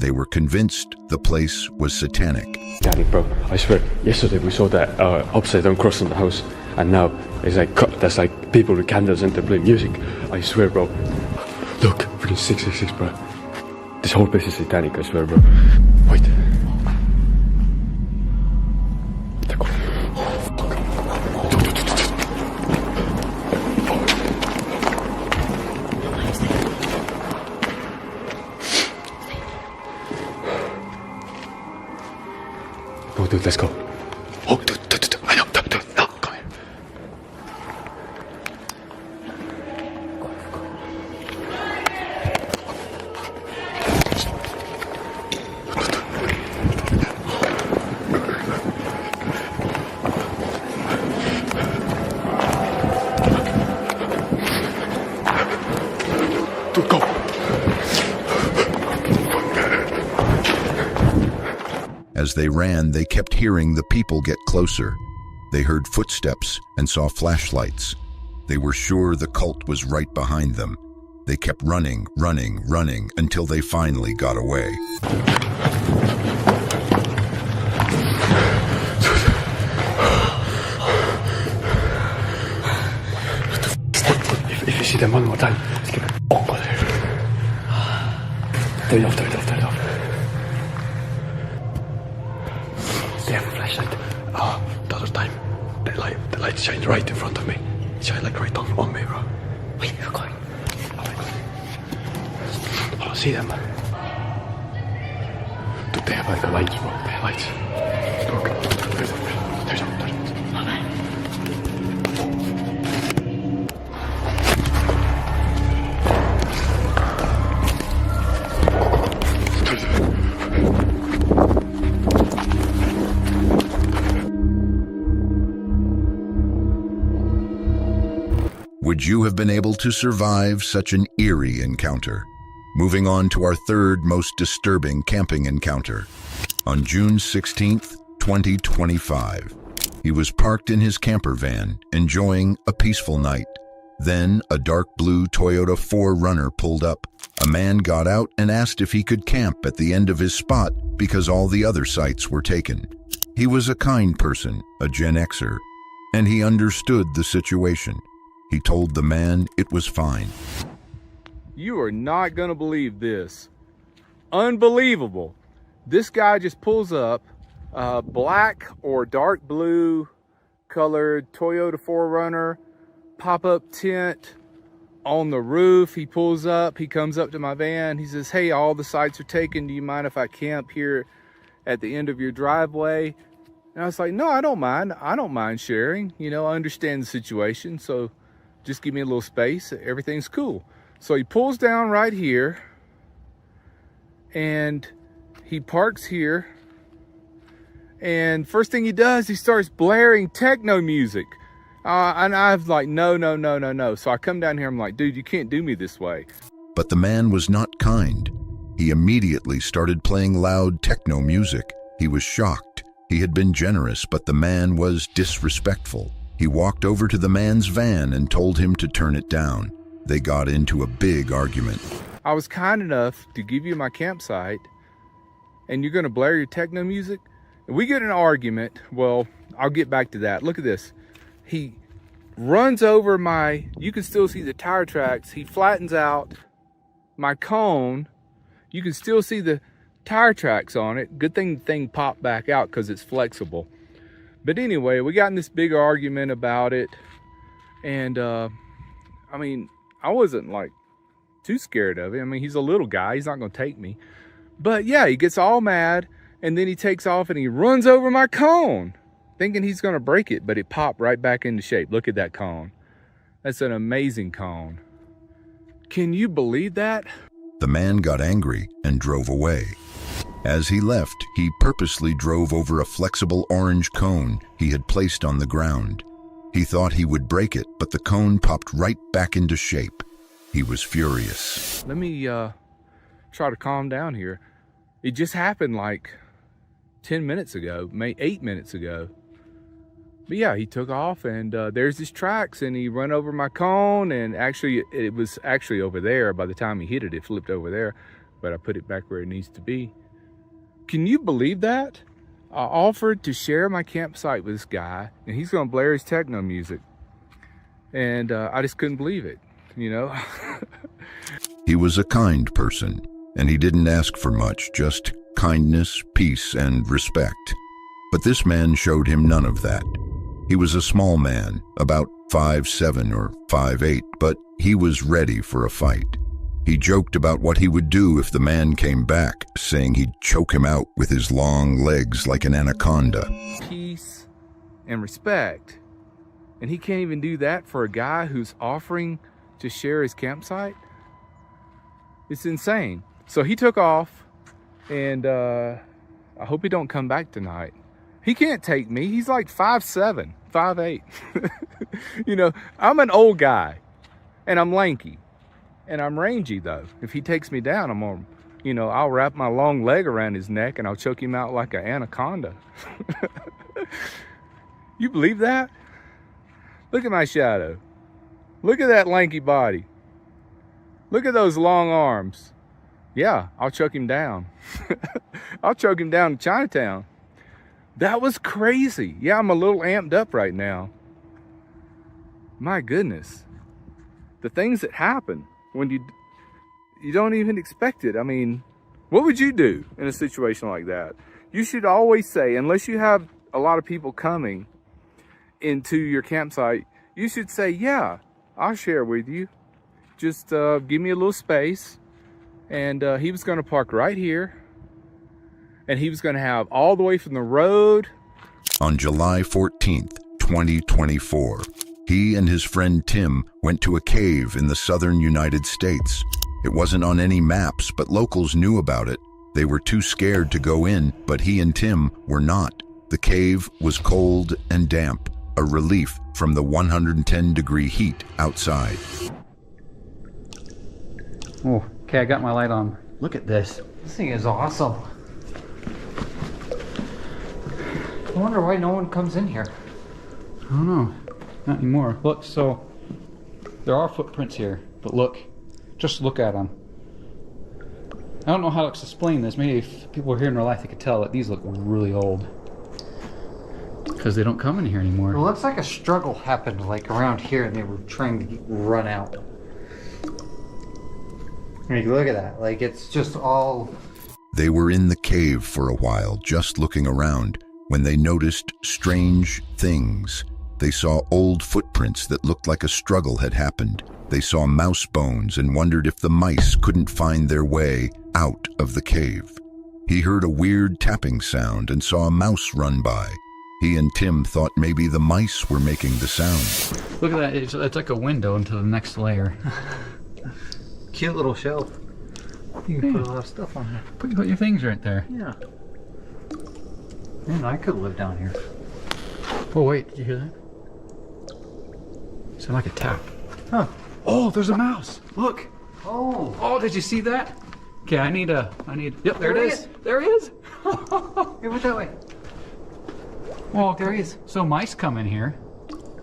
They were convinced the place was satanic. Danny, bro, I swear, yesterday we saw that upside down cross on the house, and now it's like, there's like people with candles and they're playing music. I swear, bro. Look, freaking 666, bro. This whole place is satanic, I swear, bro. Wait. Oh, dude, let's go. Oh, dude, I know, dude, no, come here. Dude, go. As they ran, they kept hearing the people get closer. They heard footsteps and saw flashlights. They were sure the cult was right behind them. They kept running until they finally got away. If you see them one more time, let's get the fuck out of here. Turn it off. They have a flashlight. The other time, the light shined right in front of me. It shined like right on me, bro. Wait, we're going. I don't see them. Dude, they have like the lights, bro. They have lights. Look. There's some. Would you have been able to survive such an eerie encounter? Moving on to our third most disturbing camping encounter. On June 16th, 2025, he was parked in his camper van, enjoying a peaceful night. Then a dark blue Toyota 4Runner pulled up. A man got out and asked if he could camp at the end of his spot because all the other sites were taken. He was a kind person, a Gen Xer, and he understood the situation. He told the man it was fine. You are not going to believe this. Unbelievable. This guy just pulls up black or dark blue colored Toyota 4Runner, pop-up tent on the roof. He pulls up, he comes up to my van. He says, hey, all the sites are taken. Do you mind if I camp here at the end of your driveway? And I was like, no, I don't mind. I don't mind sharing. You know, I understand the situation. So just give me a little space. Everything's cool. So he pulls down right here and he parks here. And first thing he does, he starts blaring techno music. And I'm like, no. So I come down here, I'm like, dude, you can't do me this way. But the man was not kind. He immediately started playing loud techno music. He was shocked. He had been generous, but the man was disrespectful. He walked over to the man's van and told him to turn it down. They got into a big argument. I was kind enough to give you my campsite, and you're gonna blare your techno music? And we get in an argument. Well, I'll get back to that. Look at this. He runs over my, you can still see the tire tracks. He flattens out my cone. You can still see the tire tracks on it. Good thing the thing popped back out because it's flexible. But anyway, we got in this big argument about it. And I mean, I wasn't like too scared of it. I mean, he's a little guy. He's not going to take me. But yeah, he gets all mad. And then he takes off and he runs over my cone, thinking he's going to break it. But it popped right back into shape. Look at that cone. That's an amazing cone. Can you believe that? The man got angry and drove away. As he left, he purposely drove over a flexible orange cone he had placed on the ground. He thought he would break it, but the cone popped right back into shape. He was furious. Let me try to calm down here. It just happened like 10 minutes ago, maybe 8 minutes ago. But yeah, he took off and there's his tracks and he run over my cone, and actually it was actually over there. By the time he hit it, it flipped over there, but I put it back where it needs to be. Can you believe that? I offered to share my campsite with this guy and he's gonna blare his techno music. And I just couldn't believe it, you know? He was a kind person, and he didn't ask for much, just kindness, peace, and respect. But this man showed him none of that. He was a small man, about 5'7" or 5'8", but he was ready for a fight. He joked about what he would do if the man came back, saying he'd choke him out with his long legs like an anaconda. Peace and respect. And he can't even do that for a guy who's offering to share his campsite? It's insane. So he took off, and I hope he don't come back tonight. He can't take me. He's like 5'7", 5'8". You know, I'm an old guy, and I'm lanky, and I'm rangy, though. If he takes me down, I'm gonna, you know, I'll wrap my long leg around his neck, and I'll choke him out like an anaconda. You believe that? Look at my shadow. Look at that lanky body. Look at those long arms. Yeah, I'll choke him down. I'll choke him down to Chinatown. That was crazy. Yeah, I'm a little amped up right now. My goodness. The things that happen when you don't even expect it. I mean, what would you do in a situation like that? You should always say, unless you have a lot of people coming into your campsite, you should say, yeah, I'll share with you. Just give me a little space. And he was going to park right here. And he was going to have all the way from the road. On July 14th, 2024, he and his friend Tim went to a cave in the southern United States. It wasn't on any maps, but locals knew about it. They were too scared to go in, but he and Tim were not. The cave was cold and damp, a relief from the 110-degree heat outside. Oh, okay, I got my light on. Look at this. This thing is awesome. I wonder why no one comes in here. I don't know. Not anymore. Look, so there are footprints here, but look. Just look at them. I don't know how to explain this. Maybe if people were here in real life, they could tell that these look really old. Because they don't come in here anymore. It looks like a struggle happened like around here and they were trying to run out. I mean, look at that. Like, it's just all... They were in the cave for a while, just looking around, when they noticed strange things. They saw old footprints that looked like a struggle had happened. They saw mouse bones and wondered if the mice couldn't find their way out of the cave. He heard a weird tapping sound and saw a mouse run by. He and Tim thought maybe the mice were making the sound. Look at that. It's like a window into the next layer. Cute little shelf. You can put a lot of stuff on there. Put your things right there. Yeah. Man, I could live down here. Oh wait, did you hear that? Sound like a tap. Huh. Oh, there's a mouse. Look. Oh. Oh, did you see that? Okay, I need. Yep, there it is. There he is. Hey, went that way. Well, there he is. So mice come in here.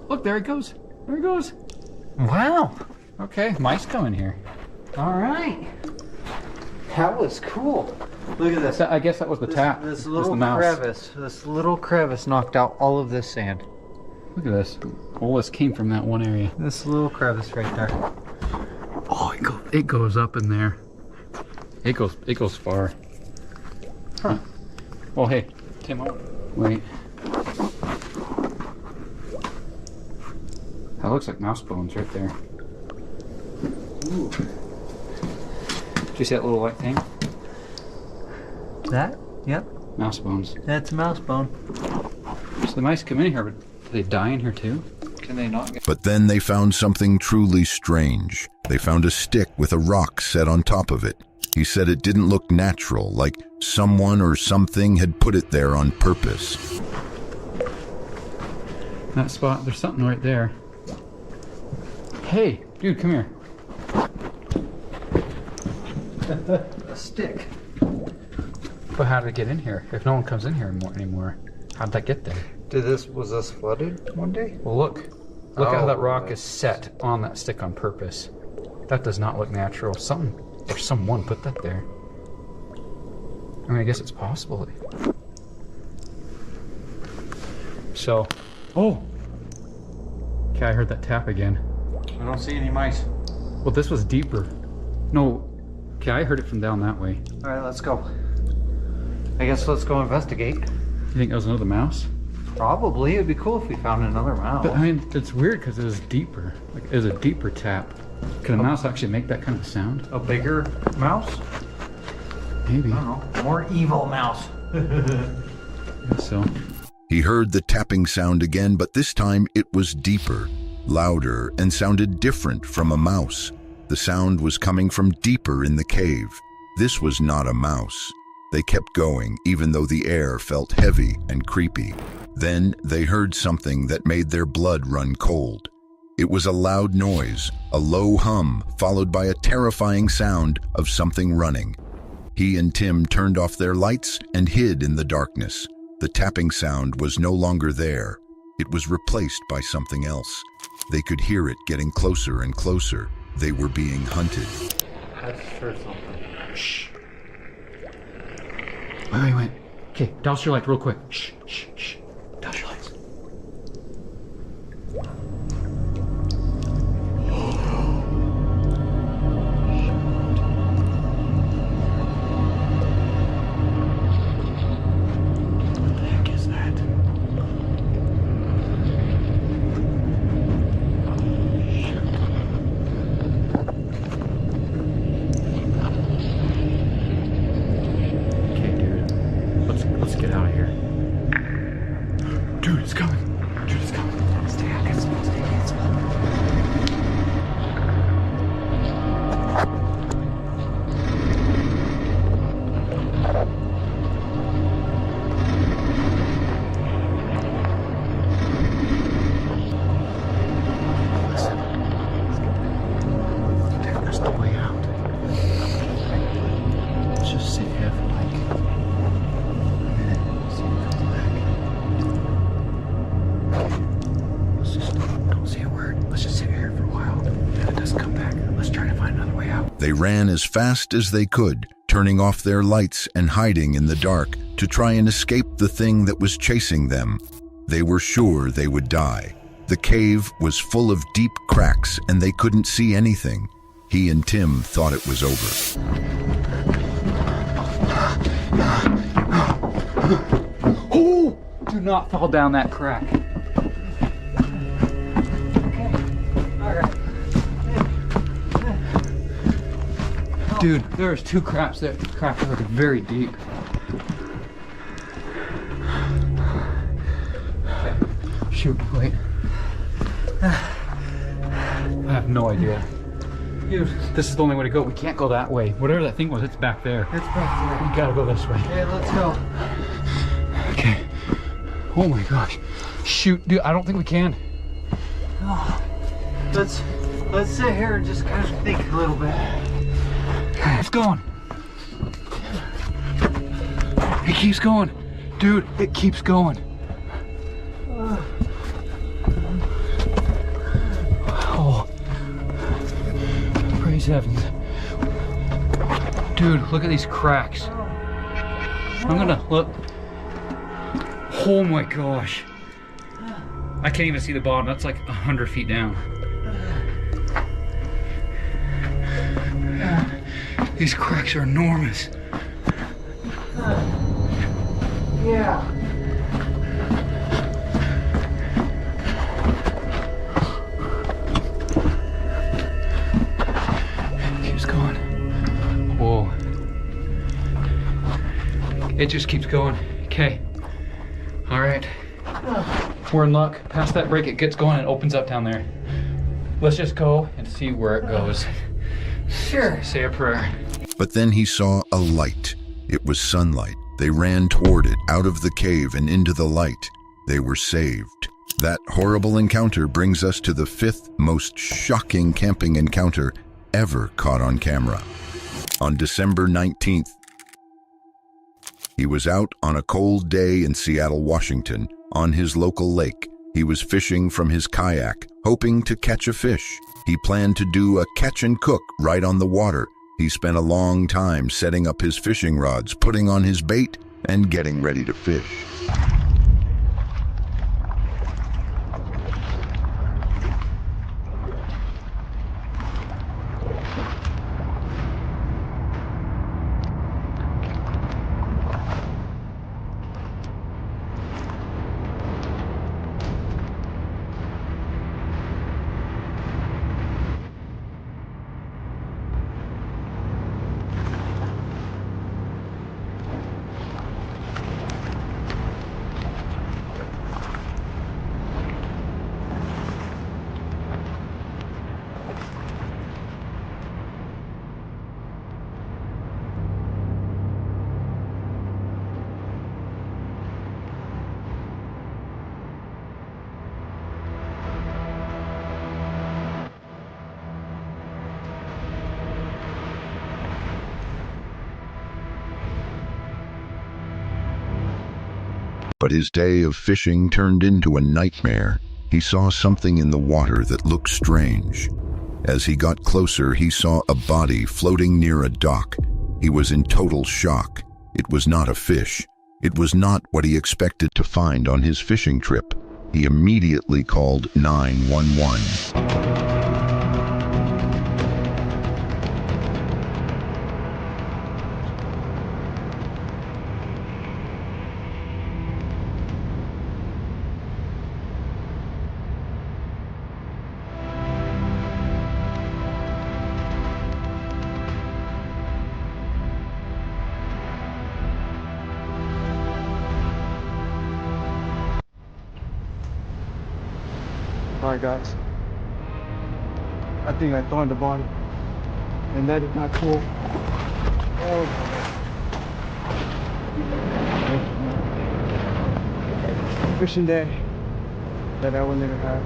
Look, there he goes. There he goes. Wow. Okay, mice come in here. All right. That was cool. Look at this. I guess that was the tap. This the little mouse. crevice. This little crevice knocked out all of this sand. Look at this. All this came from that one area. This little crevice right there. Oh, it goes up in there. It goes far. Huh. Well, hey, Tim, wait. That looks like mouse bones right there. Ooh. Did you see that little white thing? That? Yep. Mouse bones. That's a mouse bone. So the mice come in here, but do they die in here too? Can they not get... But then they found something truly strange. They found a stick with a rock set on top of it. He said it didn't look natural, like someone or something had put it there on purpose. That spot, there's something right there. Hey, dude, come here. A stick. But how did it get in here? If no one comes in here anymore, how'd that get there? Was this flooded one day? Well, look how that rock is set on that stick on purpose. That does not look natural. Something or someone put that there. I mean, I guess it's possible. So, oh, okay, I heard that tap again. I don't see any mice. Well, this was deeper. No, okay, I heard it from down that way. All right, let's go. I guess let's go investigate. You think that was another mouse? Probably. It'd be cool if we found another mouse. But I mean, it's weird because it was deeper. Like, it was a deeper tap. Can a mouse actually make that kind of sound? A bigger mouse? Maybe. I don't know. More evil mouse. I guess so. He heard the tapping sound again, but this time it was deeper, louder, and sounded different from a mouse. The sound was coming from deeper in the cave. This was not a mouse. They kept going, even though the air felt heavy and creepy. Then they heard something that made their blood run cold. It was a loud noise, a low hum, followed by a terrifying sound of something running. He and Tim turned off their lights and hid in the darkness. The tapping sound was no longer there. It was replaced by something else. They could hear it getting closer and closer. They were being hunted. That's for something. Shh. Wait. Okay, douse your light real quick. Shh. Douse your lights. What the heck is that? Let's get out of here. Dude, it's coming. Stay out. Listen. That's the way out. Let's just sit here for like... They ran as fast as they could, turning off their lights and hiding in the dark to try and escape the thing that was chasing them. They were sure they would die. The cave was full of deep cracks and they couldn't see anything. He and Tim thought it was over. Oh! Do not fall down that crack. Dude, there's two cracks that are very deep. Shoot, wait. I have no idea. Dude, this is the only way to go. We can't go that way. Whatever that thing was, it's back there. It's back there. We gotta go this way. Okay, let's go. Okay. Oh my gosh. Shoot, dude, I don't think we can. Oh, let's sit here and just kind of think a little bit. It's going. It keeps going. Dude, it keeps going. Praise heavens. Dude, look at these cracks. I'm gonna look. Oh my gosh. I can't even see the bottom. That's like 100 feet down. These cracks are enormous. Yeah. Keeps going. Whoa. It just keeps going. Okay. All right. We're in luck. Past that break, it gets going and opens up down there. Let's just go and see where it goes. Sure. Say a prayer. But then he saw a light. It was sunlight. They ran toward it, out of the cave and into the light. They were saved. That horrible encounter brings us to the 5th most shocking camping encounter ever caught on camera. On December 19th, he was out on a cold day in Seattle, Washington, on his local lake. He was fishing from his kayak, hoping to catch a fish. He planned to do a catch and cook right on the water. He spent a long time setting up his fishing rods, putting on his bait, and getting ready to fish. But his day of fishing turned into a nightmare. He saw something in the water that looked strange. As he got closer, he saw a body floating near a dock. He was in total shock. It was not a fish. It was not what he expected to find on his fishing trip. He immediately called 911. Alright guys, I think I found the body, and that is not cool. Oh. Fishing day that I will never have.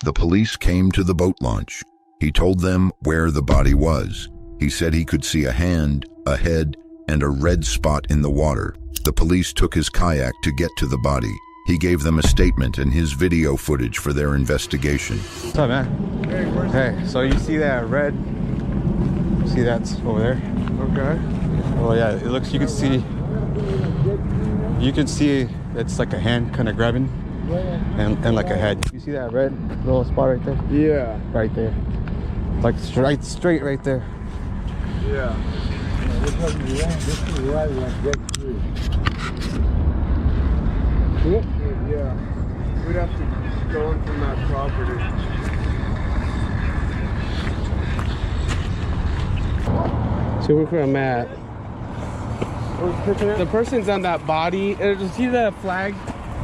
The police came to the boat launch. He told them where the body was. He said he could see a hand, a head, and a red spot in the water. The police took his kayak to get to the body. He gave them a statement and his video footage for their investigation. What's up, man? Hey, so you see that red? See that's over there? Okay. Oh yeah, it looks, you can see it's like a hand kind of grabbing and like a head. You see that red little spot right there? Yeah. Right there. Like straight right there. Yeah. This is right like that tree. Yeah. We'd have to go in from that property. So where I'm at. The person's on that body. See that flag?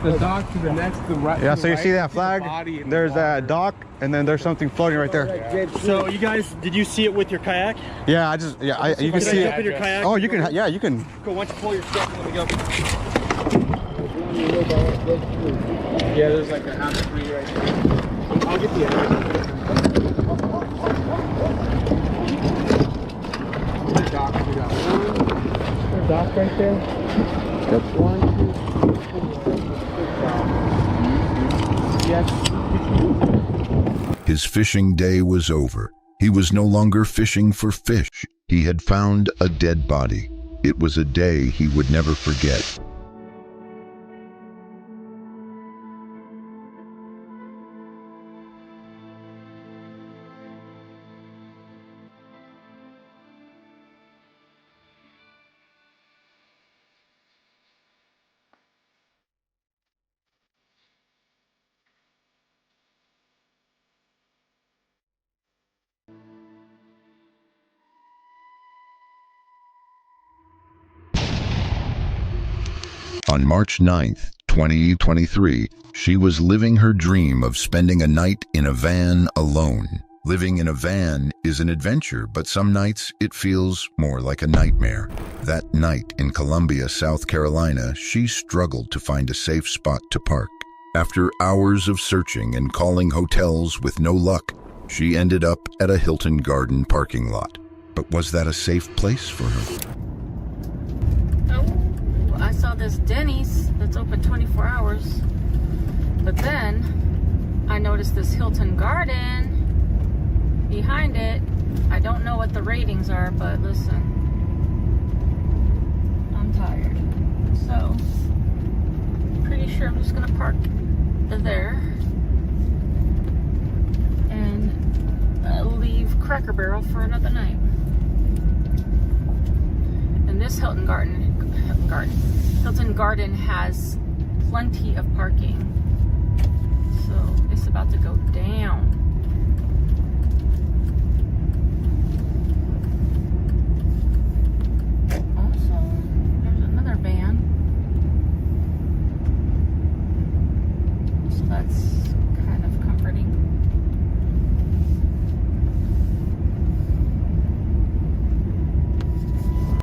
The dock to the next, the right. Yeah, so you see that flag? There's that dock, and then there's something floating right there. So you guys, did you see it with your kayak? Yeah, you can see it. Your kayak? Oh, you can, yeah, you can. Cool, why don't you pull your stuff and let me go. Yeah, there's like a half tree right there. I'll get the other. The dock, we got one. There's a dock right there. Yep. 1, 2, 3, 4. Yes. His fishing day was over. He was no longer fishing for fish. He had found a dead body. It was a day he would never forget. On March 9th, 2023, she was living her dream of spending a night in a van alone. Living in a van is an adventure, but some nights it feels more like a nightmare. That night in Columbia, South Carolina, she struggled to find a safe spot to park. After hours of searching and calling hotels with no luck, she ended up at a Hilton Garden parking lot. But was that a safe place for her? I saw this Denny's that's open 24 hours, but then I noticed this Hilton Garden behind it. I don't know what the ratings are, but listen, I'm tired, so pretty sure I'm just gonna park there and leave Cracker Barrel for another night. And this Hilton Garden has plenty of parking, so it's about to go down. Also, there's another van, so that's kind of comforting.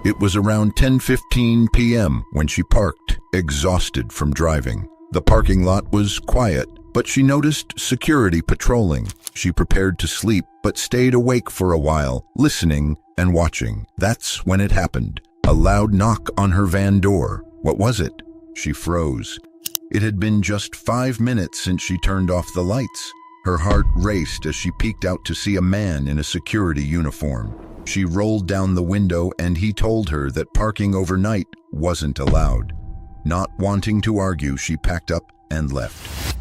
It was around 10:15 p.m. when she parked, exhausted from driving. The parking lot was quiet, but she noticed security patrolling. She prepared to sleep, but stayed awake for a while, listening and watching. That's when it happened. A loud knock on her van door. What was it? She froze. It had been just 5 minutes since she turned off the lights. Her heart raced as she peeked out to see a man in a security uniform. She rolled down the window and he told her that parking overnight wasn't allowed. Not wanting to argue, she packed up and left.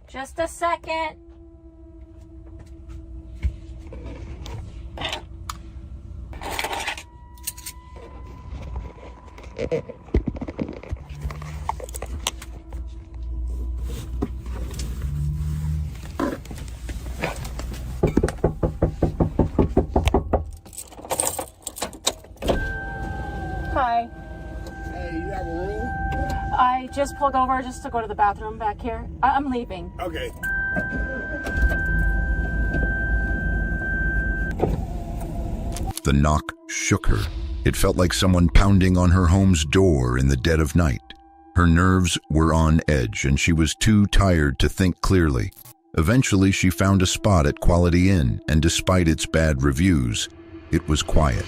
Just a second. Hi. Hey, you have a room? I just pulled over just to go to the bathroom back here. I'm leaving. Okay. The knock shook her. It felt like someone pounding on her home's door in the dead of night. Her nerves were on edge and she was too tired to think clearly. Eventually, she found a spot at Quality Inn, and despite its bad reviews, it was quiet.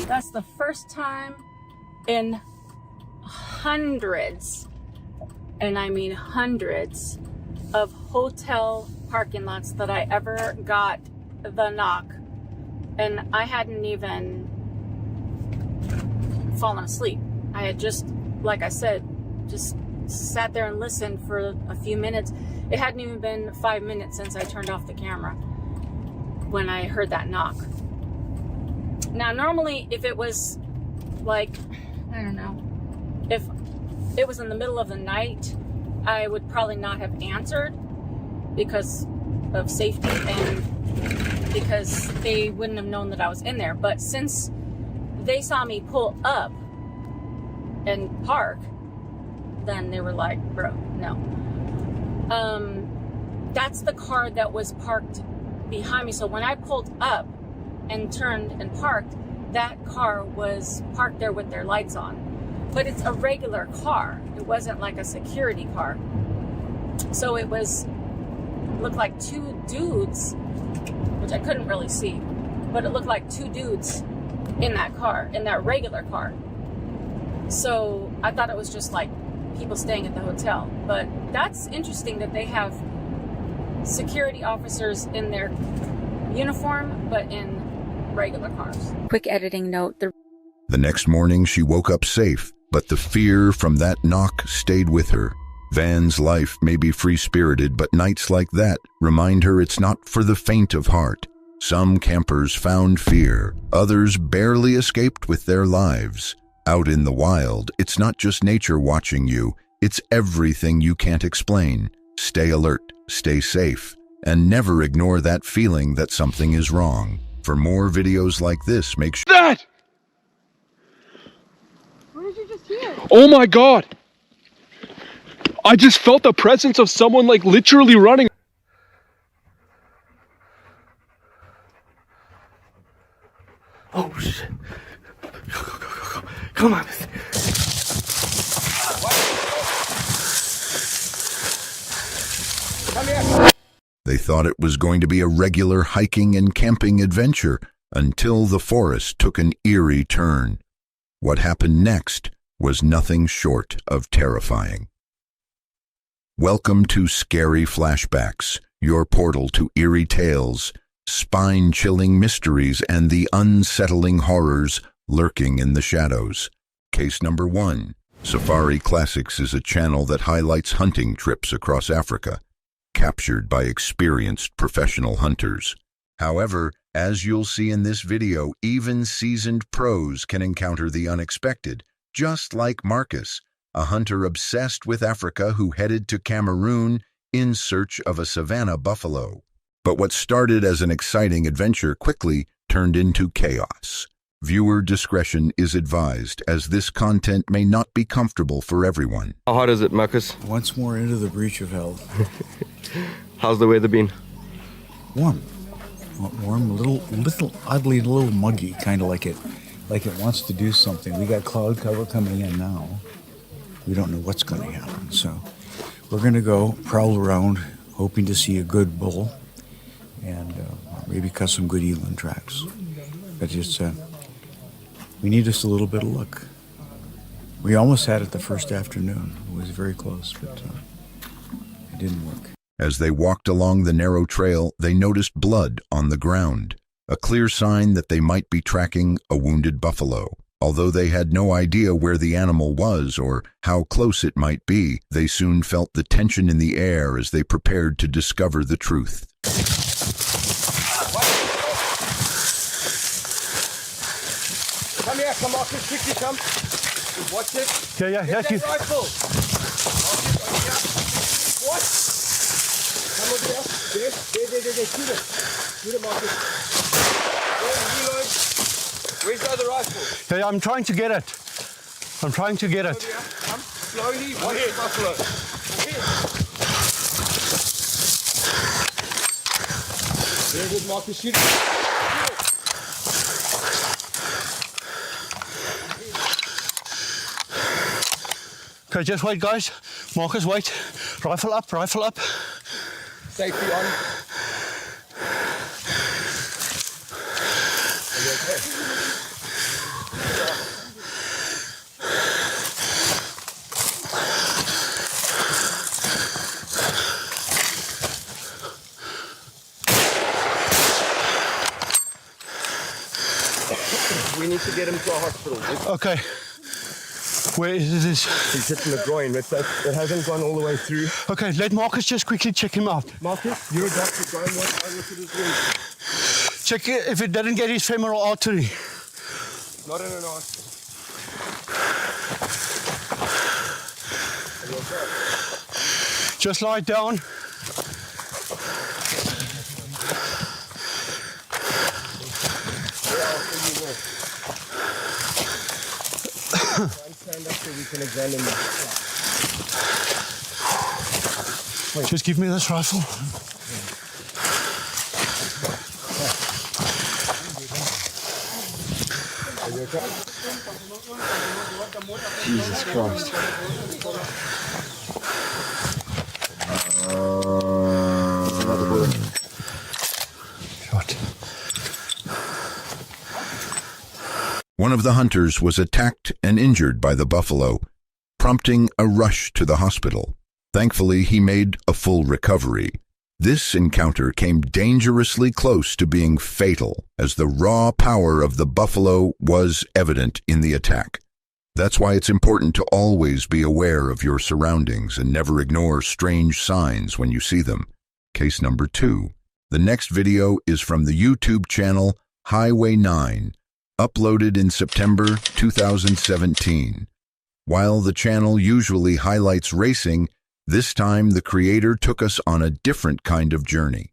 That's the first time in hundreds, and I mean hundreds, of hotel parking lots that I ever got the knock. And I hadn't even fallen asleep. I had just, like I said, just sat there and listened for a few minutes. It hadn't even been 5 minutes since I turned off the camera when I heard that knock. Now, normally, if it was like, I don't know, if it was in the middle of the night, I would probably not have answered because of safety and because they wouldn't have known that I was in there. But since they saw me pull up and park, then they were like, bro, no. That's the car that was parked behind me. So when I pulled up and turned and parked, that car was parked there with their lights on. But it's a regular car. It wasn't like a security car. So it looked like two dudes, which I couldn't really see, but it looked like two dudes in that car, in that regular car. So I thought it was just like people staying at the hotel. But that's interesting that they have security officers in their uniform, but in regular cars. Quick editing note. The next morning, she woke up safe, but the fear from that knock stayed with her. Van's life may be free-spirited, but nights like that remind her it's not for the faint of heart. Some campers found fear, others barely escaped with their lives. Out in the wild, it's not just nature watching you, it's everything you can't explain. Stay alert, stay safe, and never ignore that feeling that something is wrong. For more videos like this, make sure that! What did you just hear? Oh my God! I just felt the presence of someone like literally running. Oh shit. Go. Come on. they thought it was going to be a regular hiking and camping adventure until the forest took an eerie turn. What happened next was nothing short of terrifying. Welcome to Scary Flashbacks, your portal to eerie tales, spine-chilling mysteries, and the unsettling horrors lurking in the shadows. Case number 1. Safari Classics is a channel that highlights hunting trips across Africa, captured by experienced professional hunters. However, as you'll see in this video, even seasoned pros can encounter the unexpected, just like Marcus, a hunter obsessed with Africa who headed to Cameroon in search of a savanna buffalo. But what started as an exciting adventure quickly turned into chaos. Viewer discretion is advised, as this content may not be comfortable for everyone. How hot is it, Marcus? Once more into the breach of hell. How's the weather been? Warm. Warm, a little oddly a little muggy, kind of like it wants to do something. We got cloud cover coming in now. We don't know what's going to happen, so we're going to go prowl around, hoping to see a good bull and maybe cut some good eland tracks. But just we need just a little bit of luck. We almost had it the first afternoon. It was very close, but it didn't work. As they walked along the narrow trail, they noticed blood on the ground, a clear sign that they might be tracking a wounded buffalo. Although they had no idea where the animal was or how close it might be, they soon felt the tension in the air as they prepared to discover the truth. Come here, come on, quickly come. Watch it. Yeah, Get that you. rifle. What? Come over there. There. Shoot it. Shoot it, Marcus. Reload. Where's the other rifle? Yeah, I'm trying to get it. Come slowly. Watch the buffalo. Very good, Marcus. Shoot it. Okay, just wait, guys. Marcus, wait. Rifle up. Safety on. Are you okay? We need to get him to a hospital. Okay. Where is this? He's hit in the groin. It hasn't gone all the way through. Okay, let Marcus just quickly check him out. Marcus, you're a doctor. Go and look at his wound. Check it if it didn't get his femoral artery. Not in an hospital. Are you okay? Just lie down. so we can examine the Just give me this rifle. Jesus Christ. One of the hunters was attacked and injured by the buffalo, prompting a rush to the hospital. Thankfully, he made a full recovery. This encounter came dangerously close to being fatal, as the raw power of the buffalo was evident in the attack. That's why it's important to always be aware of your surroundings and never ignore strange signs when you see them. Case number 2. The next video is from the YouTube channel Highway 9, uploaded in September 2017. While the channel usually highlights racing, this time the creator took us on a different kind of journey.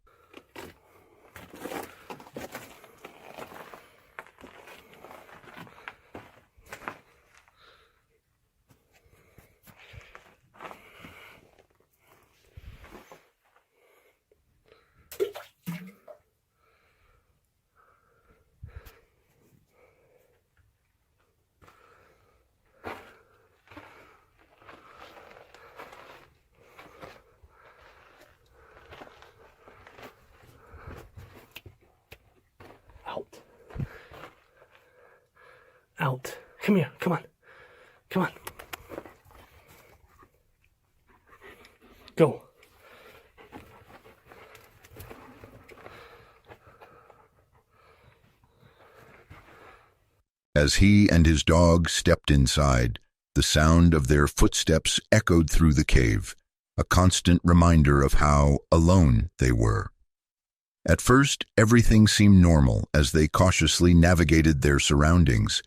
Out. Come here. Come on. Come on. Go. As he and his dog stepped inside, the sound of their footsteps echoed through the cave, a constant reminder of how alone they were. At first, everything seemed normal as they cautiously navigated their surroundings.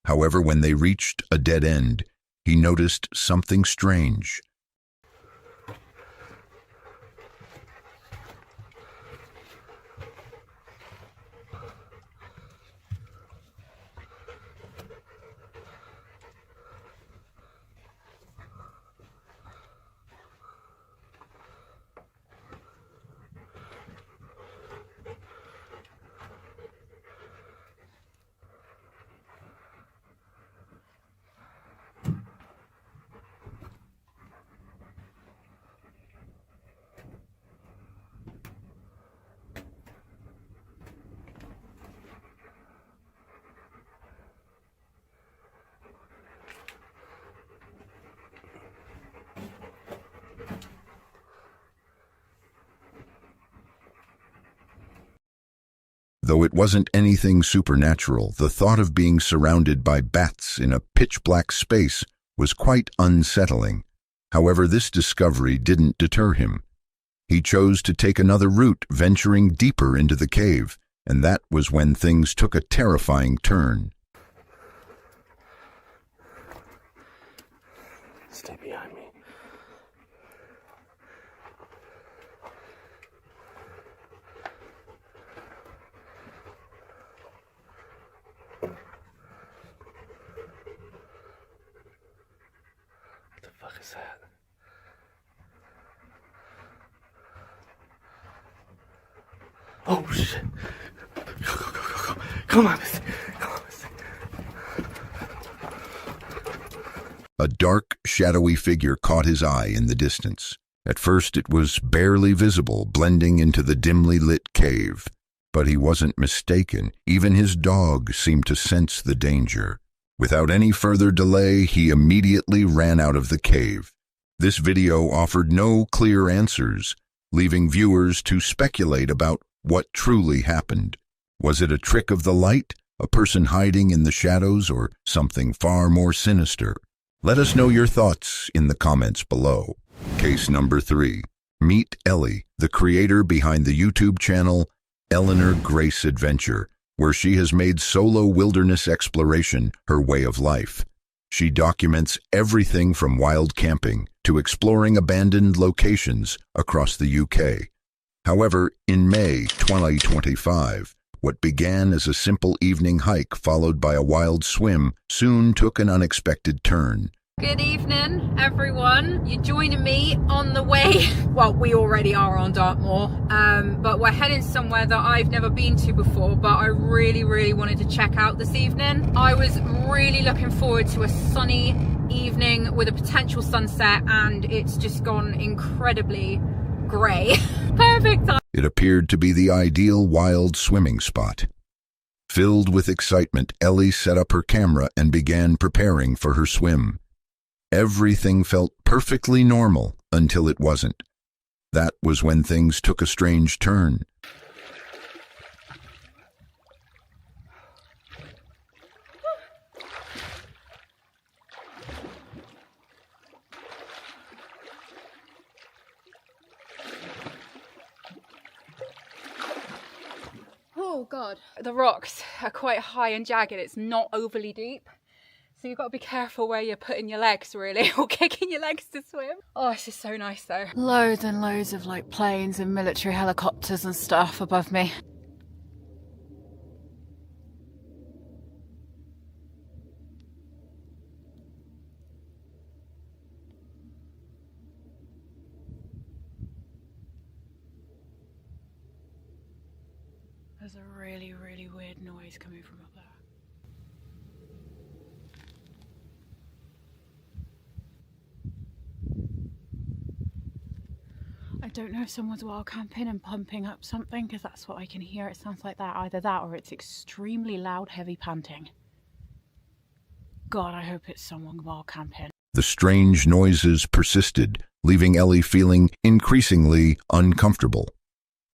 However, when they reached a dead end, he noticed something strange. Though it wasn't anything supernatural, the thought of being surrounded by bats in a pitch-black space was quite unsettling. However, this discovery didn't deter him. He chose to take another route, venturing deeper into the cave, and that was when things took a terrifying turn. Stay behind me. What the fuck is that? Oh shit. Go. Come on, Missy. Come on, Missy. A dark, shadowy figure caught his eye in the distance. At first it was barely visible, blending into the dimly lit cave. But he wasn't mistaken. Even his dog seemed to sense the danger. Without any further delay, he immediately ran out of the cave. This video offered no clear answers, leaving viewers to speculate about what truly happened. Was it a trick of the light, a person hiding in the shadows, or something far more sinister? Let us know your thoughts in the comments below. Case number 3. Meet Ellie, the creator behind the YouTube channel Eleanor Grace Adventure, where she has made solo wilderness exploration her way of life. She documents everything from wild camping to exploring abandoned locations across the UK. However, in May 2025, what began as a simple evening hike followed by a wild swim soon took an unexpected turn. Good evening, everyone. You're joining me on the way. Well, we already are on Dartmoor, but we're heading somewhere that I've never been to before, but I really wanted to check out this evening. I was really looking forward to a sunny evening with a potential sunset, and it's just gone incredibly grey. Perfect time. It appeared to be the ideal wild swimming spot. Filled with excitement, Ellie set up her camera and began preparing for her swim. Everything felt perfectly normal until it wasn't. That was when things took a strange turn. Oh God. The rocks are quite high and jagged. It's not overly deep. So you've got to be careful where you're putting your legs, really, or kicking your legs to swim. Oh, this is so nice though. Loads and loads of like planes and military helicopters and stuff above me. There's a really weird noise coming from up there. I don't know if someone's wild camping and pumping up something, because that's what I can hear. It sounds like that. Either that or it's extremely loud, heavy panting. God, I hope it's someone wild camping. The strange noises persisted, leaving Ellie feeling increasingly uncomfortable.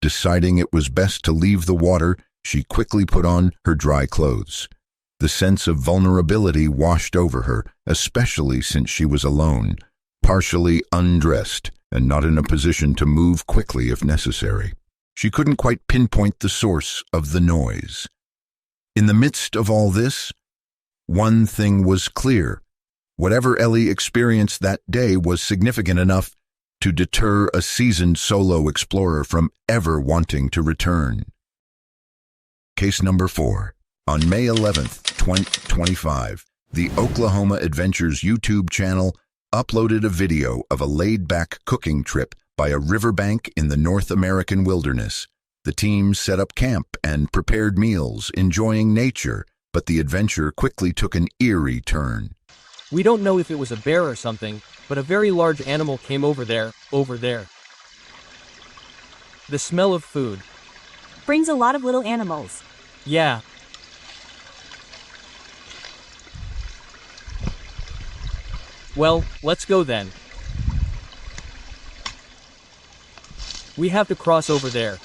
Deciding it was best to leave the water, she quickly put on her dry clothes. The sense of vulnerability washed over her, especially since she was alone, partially undressed, and not in a position to move quickly if necessary. She couldn't quite pinpoint the source of the noise. In the midst of all this, one thing was clear. Whatever Ellie experienced that day was significant enough to deter a seasoned solo explorer from ever wanting to return. Case number 4. On May 11th, 2025, the Oklahoma Adventures YouTube channel uploaded a video of a laid-back cooking trip by a riverbank in the North American wilderness. The team set up camp and prepared meals, enjoying nature, but the adventure quickly took an eerie turn. We don't know if it was a bear or something, but a very large animal came over there. The smell of food brings a lot of little animals. Yeah. Well, let's go then. We have to cross over there.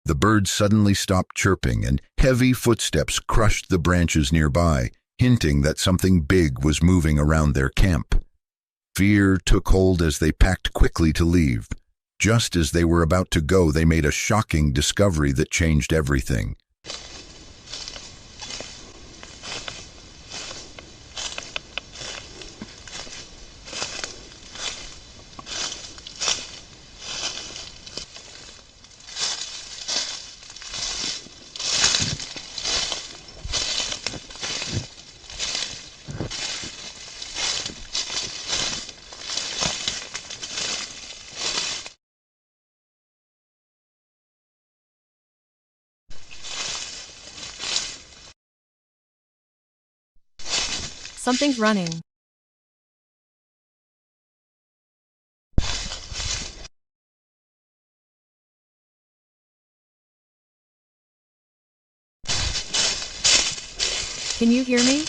The birds suddenly stopped chirping, and heavy footsteps crushed the branches nearby, hinting that something big was moving around their camp. Fear took hold as they packed quickly to leave. Just as they were about to go, they made a shocking discovery that changed everything. Something's running. Can you hear me?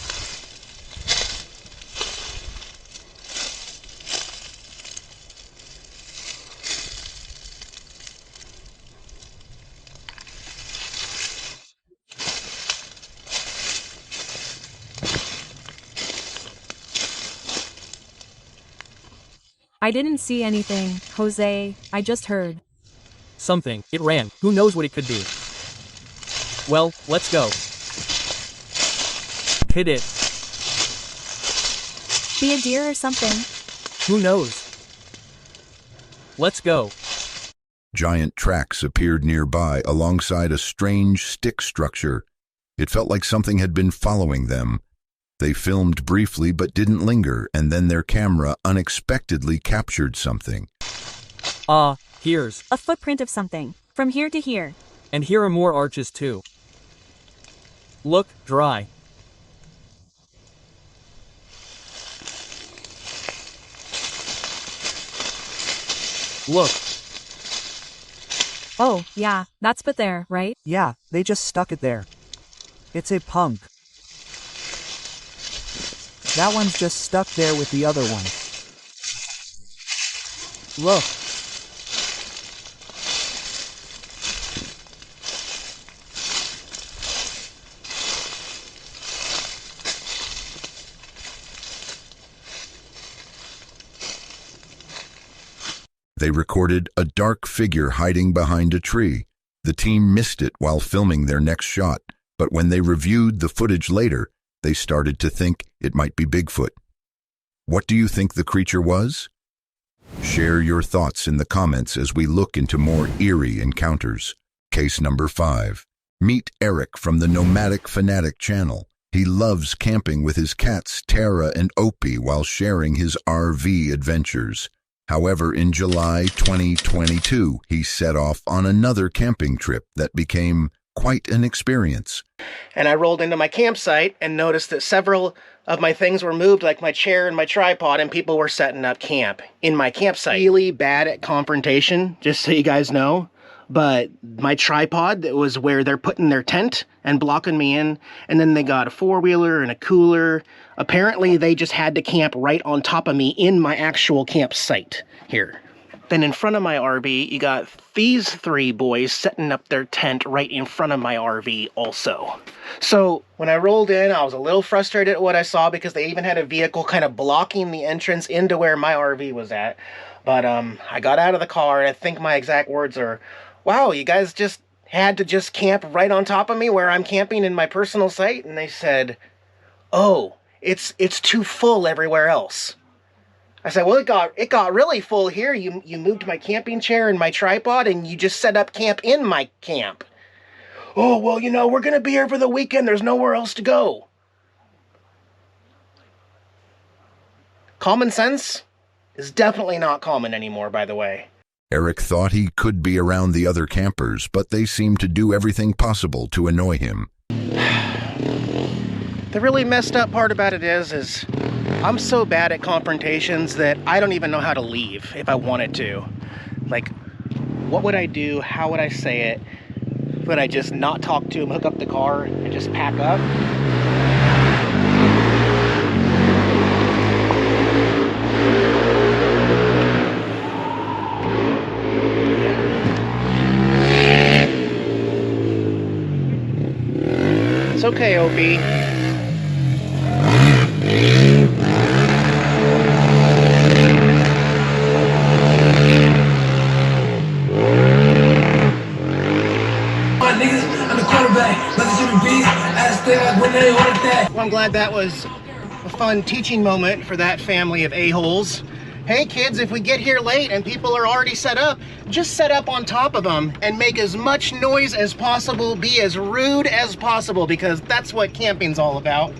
I didn't see anything, Jose. I just heard. Something. It ran. Who knows what it could be? Well, let's go. Hit it. Be a deer or something. Who knows? Let's go. Giant tracks appeared nearby alongside a strange stick structure. It felt like something had been following them. They filmed briefly but didn't linger, and then their camera unexpectedly captured something. Here's. A footprint of something. From here to here. And here are more arches too. Look, dry. Look. Oh, yeah, that's put there, right? Yeah, they just stuck it there. It's a punk. That one's just stuck there with the other one. Look. They recorded a dark figure hiding behind a tree. The team missed it while filming their next shot, but when they reviewed the footage later, they started to think it might be Bigfoot. What do you think the creature was? Share your thoughts in the comments as we look into more eerie encounters. Case number 5. Meet Eric from the Nomadic Fanatic channel. He loves camping with his cats Tara and Opie while sharing his RV adventures. However, in July 2022, he set off on another camping trip that became quite an experience. And I rolled into my campsite and noticed that several of my things were moved, like my chair and my tripod, and people were setting up camp in my campsite. Really bad at confrontation, just so you guys know. But my tripod, that was where they're putting their tent and blocking me in. And then they got a four-wheeler and a cooler. Apparently, they just had to camp right on top of me in my actual campsite here. Then in front of my RV, you got these 3 boys setting up their tent right in front of my RV also. So when I rolled in, I was a little frustrated at what I saw because they even had a vehicle kind of blocking the entrance into where my RV was at. But I got out of the car, and I think my exact words are, "Wow, you guys just had to just camp right on top of me where I'm camping in my personal site?" And they said, "Oh, it's too full everywhere else." I said, "Well, it got really full here. You moved my camping chair and my tripod, and you just set up camp in my camp." "Oh, well, you know, we're going to be here for the weekend. There's nowhere else to go." Common sense is definitely not common anymore, by the way. Eric thought he could be around the other campers, but they seemed to do everything possible to annoy him. The really messed up part about it is I'm so bad at confrontations that I don't even know how to leave if I wanted to. Like, what would I do? How would I say it? Would I just not talk to him, hook up the car, and just pack up? It's okay, Opie. Well, I'm glad that was a fun teaching moment for that family of a-holes. Hey kids, if we get here late and people are already set up, just set up on top of them and make as much noise as possible, be as rude as possible, because that's what camping's all about.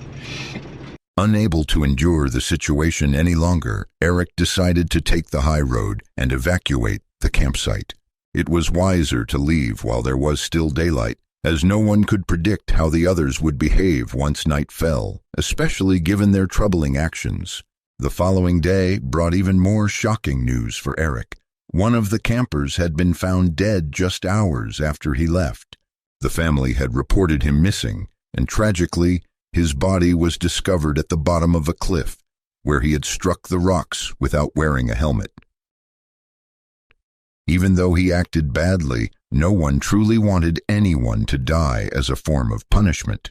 Unable to endure the situation any longer, Eric decided to take the high road and evacuate the campsite. It was wiser to leave while there was still daylight, as no one could predict how the others would behave once night fell, especially given their troubling actions. The following day brought even more shocking news for Eric. One of the campers had been found dead just hours after he left. The family had reported him missing, and tragically, his body was discovered at the bottom of a cliff, where he had struck the rocks without wearing a helmet. Even though he acted badly, no one truly wanted anyone to die as a form of punishment.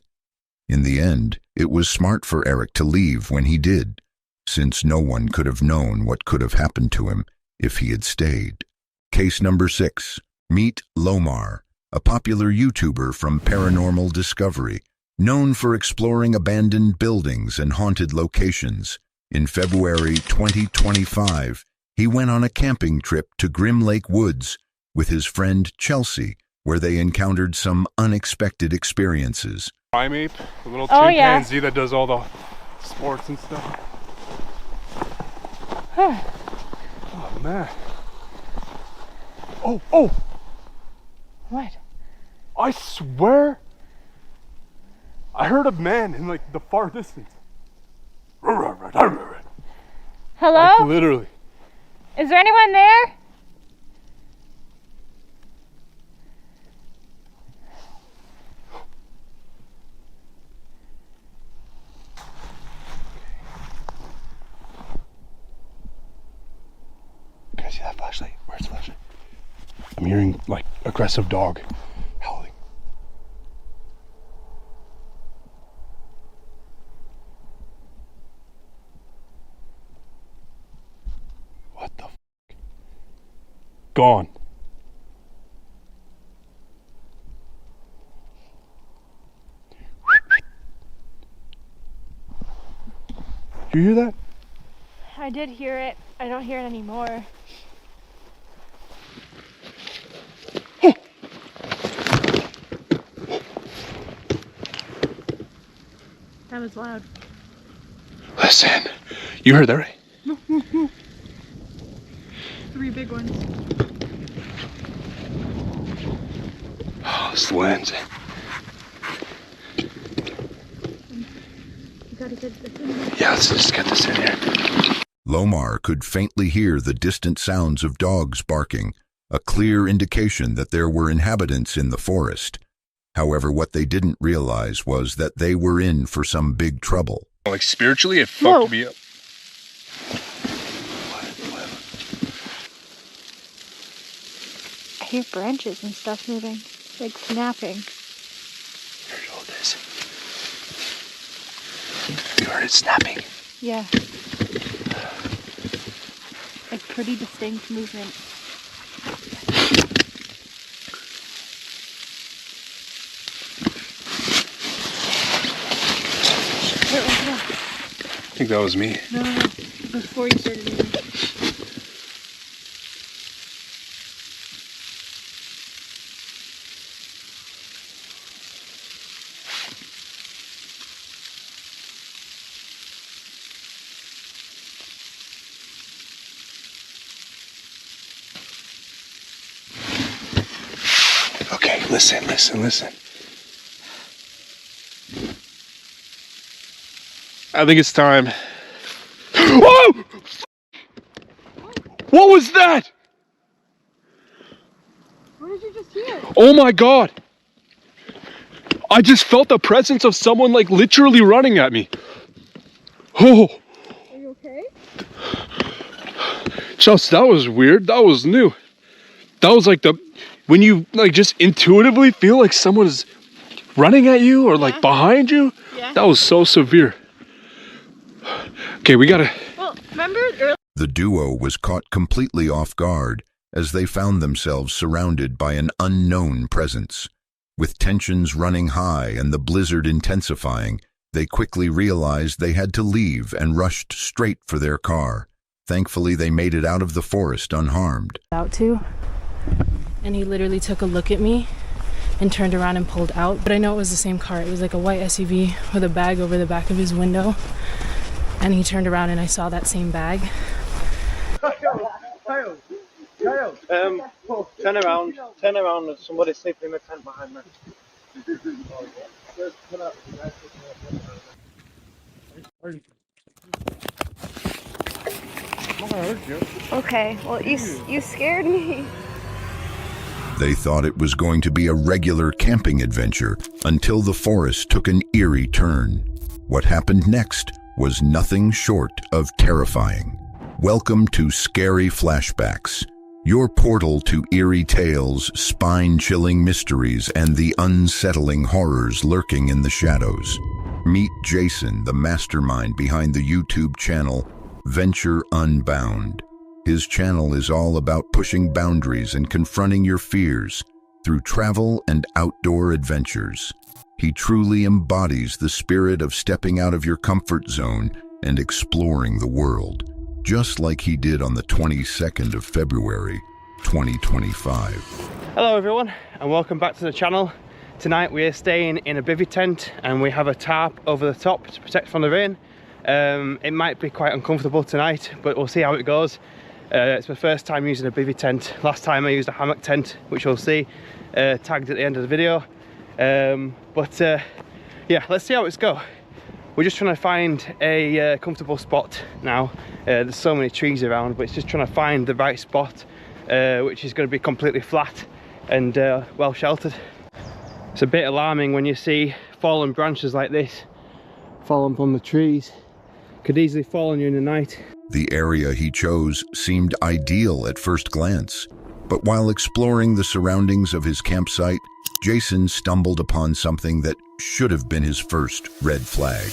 In the end, it was smart for Eric to leave when he did, since no one could have known what could have happened to him if he had stayed. Case number 6. Meet Lomar, a popular YouTuber from Paranormal Discovery, known for exploring abandoned buildings and haunted locations. In February 2025, he went on a camping trip to Grim Lake Woods with his friend Chelsea, where they encountered some unexpected experiences. Primate, the little chimpanzee that does all the sports and stuff. Oh man. Oh! What? I swear I heard a man in like the far distance. Hello? Like, literally. Is there anyone there? Can I see that flashlight? Where's the flashlight? I'm hearing like aggressive dog howling. What the f? Gone. Do you hear that? I did hear it. I don't hear it anymore. That was loud. Listen, you heard that right? 3 big ones. Oh, it's the lens. Yeah, let's just get this in here. Lomar could faintly hear the distant sounds of dogs barking, a clear indication that there were inhabitants in the forest. However, what they didn't realize was that they were in for some big trouble. Like spiritually, it fucked me up. I hear branches and stuff moving, like snapping. Here, hold this. You heard it snapping? Yeah. Like pretty distinct movement. Where was that? I think that was me. No. Before you started moving. Okay, listen. I think it's time. Whoa! What was that? What did you just hear? Oh my god! I just felt the presence of someone like literally running at me. Oh! Are you okay? Just, that was weird. That was new. That was like when you like just intuitively feel like someone is running at you or like behind you. Yeah. That was so severe. Okay, we gotta... Well, remember earlier? The duo was caught completely off guard as they found themselves surrounded by an unknown presence. With tensions running high and the blizzard intensifying, they quickly realized they had to leave and rushed straight for their car. Thankfully, they made it out of the forest unharmed. Out to, and he literally took a look at me and turned around and pulled out. But I know it was the same car. It was like a white SUV with a bag over the back of his window. And he turned around and I saw that same bag. Kyle. Turn around. There's somebody sleeping in the tent behind me. Okay, well, you scared me. They thought it was going to be a regular camping adventure until the forest took an eerie turn. What happened next was nothing short of terrifying. Welcome to Scary Flashbacks, your portal to eerie tales, spine-chilling mysteries, and the unsettling horrors lurking in the shadows. Meet Jason, the mastermind behind the YouTube channel Venture Unbound. His channel is all about pushing boundaries and confronting your fears through travel and outdoor adventures. He truly embodies the spirit of stepping out of your comfort zone and exploring the world, just like he did on the 22nd of February, 2025. Hello everyone, and welcome back to the channel. Tonight we are staying in a bivvy tent and we have a tarp over the top to protect from the rain. It might be quite uncomfortable tonight, but we'll see how it goes. It's my first time using a bivvy tent. Last time I used a hammock tent, which you'll see tagged at the end of the video. Yeah, let's see how it's go. We're just trying to find a comfortable spot now. There's so many trees around, but it's just trying to find the right spot, which is going to be completely flat and well sheltered. It's a bit alarming when you see fallen branches like this fallen from the trees. Could easily fall on you in the night. The area he chose seemed ideal at first glance, but while exploring the surroundings of his campsite, Jason stumbled upon something that should have been his first red flag.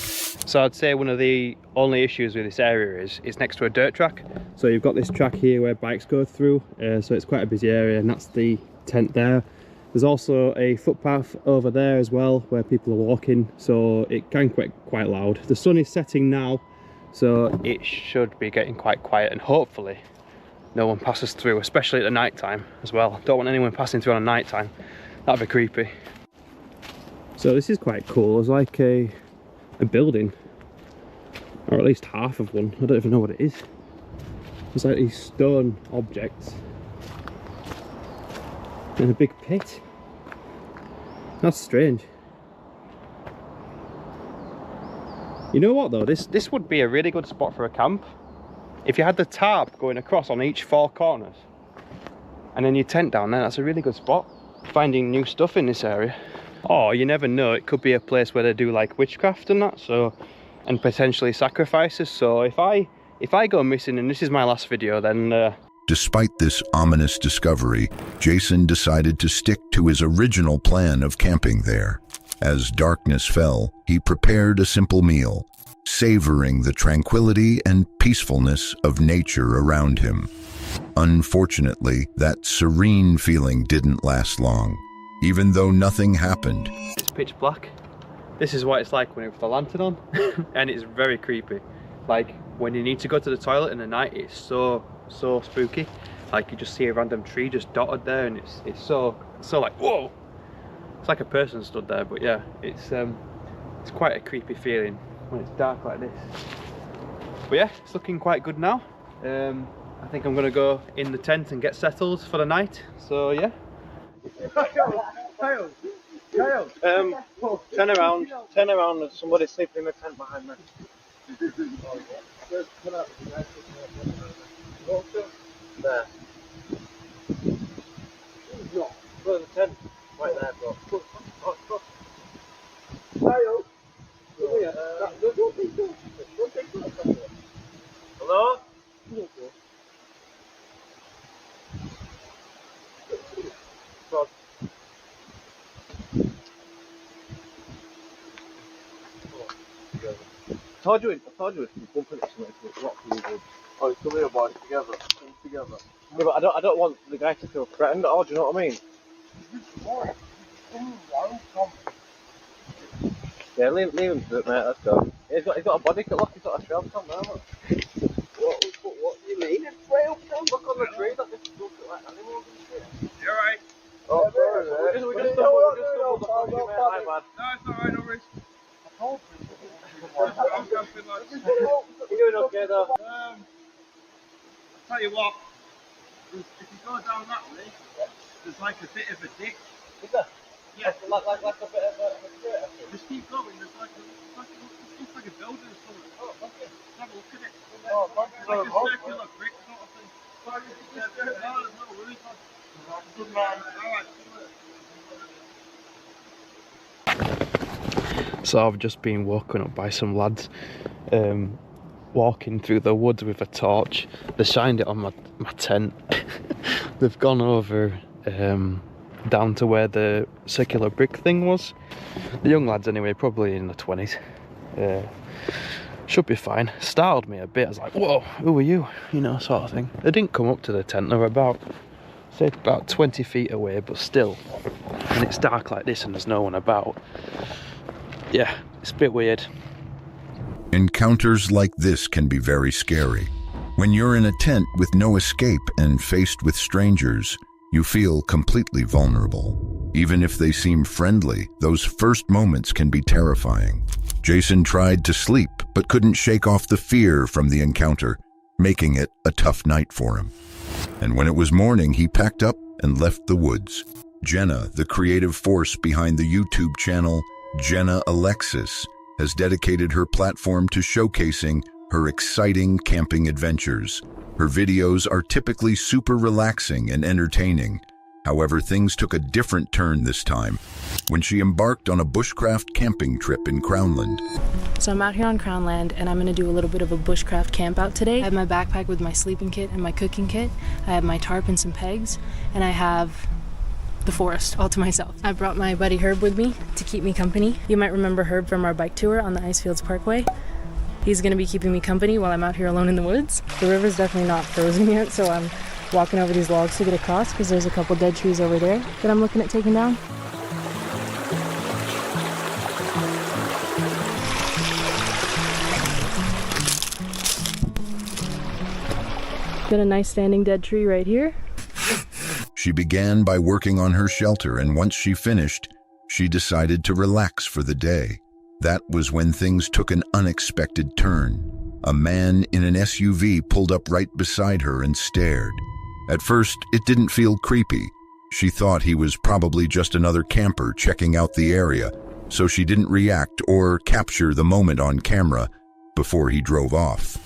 So I'd say one of the only issues with this area is it's next to a dirt track. So you've got this track here where bikes go through, so it's quite a busy area, and that's the tent there. There's also a footpath over there as well where people are walking, so it can get quite loud. The sun is setting now, so it should be getting quite quiet, and hopefully no one passes through, especially at the night time as well. Don't want anyone passing through on a night time. That'd be creepy. So this is quite cool. It's like a building, or at least half of one. I don't even know what it is. It's like these stone objects and a big pit. That's strange. You know what though, this would be a really good spot for a camp. If you had the tarp going across on each 4 corners and then your tent down there, that's a really good spot. Finding new stuff in this area. Oh, you never know, it could be a place where they do like witchcraft and that, so, and potentially sacrifices. So if I go missing and this is my last video, then Despite this ominous discovery, Jason decided to stick to his original plan of camping there. As darkness fell, he prepared a simple meal, savoring the tranquility and peacefulness of nature around him. Unfortunately, that serene feeling didn't last long. Even though nothing happened. It's pitch black. This is what it's like when you have the lantern on, and it's very creepy. Like when you need to go to the toilet in the night, it's so spooky. Like you just see a random tree just dotted there, and it's so like, whoa! It's like a person stood there, but yeah, it's quite a creepy feeling when it's dark like this. But yeah, it's looking quite good now. I think I'm gonna go in the tent and get settled for the night. So yeah. Kyle! Turn around, there's somebody sleeping in the tent behind me. There. No, go to the tent. Right there, bro. Kyle! Come here. Don't take that. Hello? I told you it's bumping it somewhere, it's not really. Oh, come here, boys, together. Come together. Yeah, but I don't want the guy to feel threatened at all, do you know what I mean? Yeah, leave him to it, mate, let's go. He's got a body cut, look, he's got a trail cam there, look. What do you mean, a trail cam? Look on the tree, that just looks like animals and shit. You're right. Oh, sorry, we just stumbled upon you, mate, hi, man. No, it's alright, no worries. I told you. You're doing okay though? I'll tell you what, if you go down that way, there's like a bit of a ditch. Is there? Yeah. Like a bit of a crater? Just keep going, there's like a building or something. Oh, okay. Have a look at it. Oh, thank you very much. Like a circular brick sort of thing. No, there's no worries, man. Good man. Alright, So I've just been woken up by some lads walking through the woods with a torch. They shined it on my tent. They've gone over down to where the circular brick thing was. The young lads anyway, probably in the 20s. Should be fine. Startled me a bit. I was like, whoa, who are you? You know, sort of thing. They didn't come up to the tent. They were about 20 feet away, but still. And it's dark like this and there's no one about. Yeah, it's a bit weird. Encounters like this can be very scary. When you're in a tent with no escape and faced with strangers, you feel completely vulnerable. Even if they seem friendly, those first moments can be terrifying. Jason tried to sleep, but couldn't shake off the fear from the encounter, making it a tough night for him. And when it was morning, he packed up and left the woods. Jenna, the creative force behind the YouTube channel Jenna Alexis, has dedicated her platform to showcasing her exciting camping adventures. Her videos are typically super relaxing and entertaining. However, things took a different turn this time when she embarked on a bushcraft camping trip in Crownland. So I'm out here on Crownland and I'm going to do a little bit of a bushcraft camp out today. I have my backpack with my sleeping kit and my cooking kit. I have my tarp and some pegs, and I have the forest all to myself. I brought my buddy Herb with me to keep me company. You might remember Herb from our bike tour on the Icefields Parkway. He's going to be keeping me company while I'm out here alone in the woods. The river's definitely not frozen yet, so I'm walking over these logs to get across because there's a couple dead trees over there that I'm looking at taking down. Got a nice standing dead tree right here. She began by working on her shelter, and once she finished, she decided to relax for the day. That was when things took an unexpected turn. A man in an SUV pulled up right beside her and stared. At first, it didn't feel creepy. She thought he was probably just another camper checking out the area, so she didn't react or capture the moment on camera before he drove off.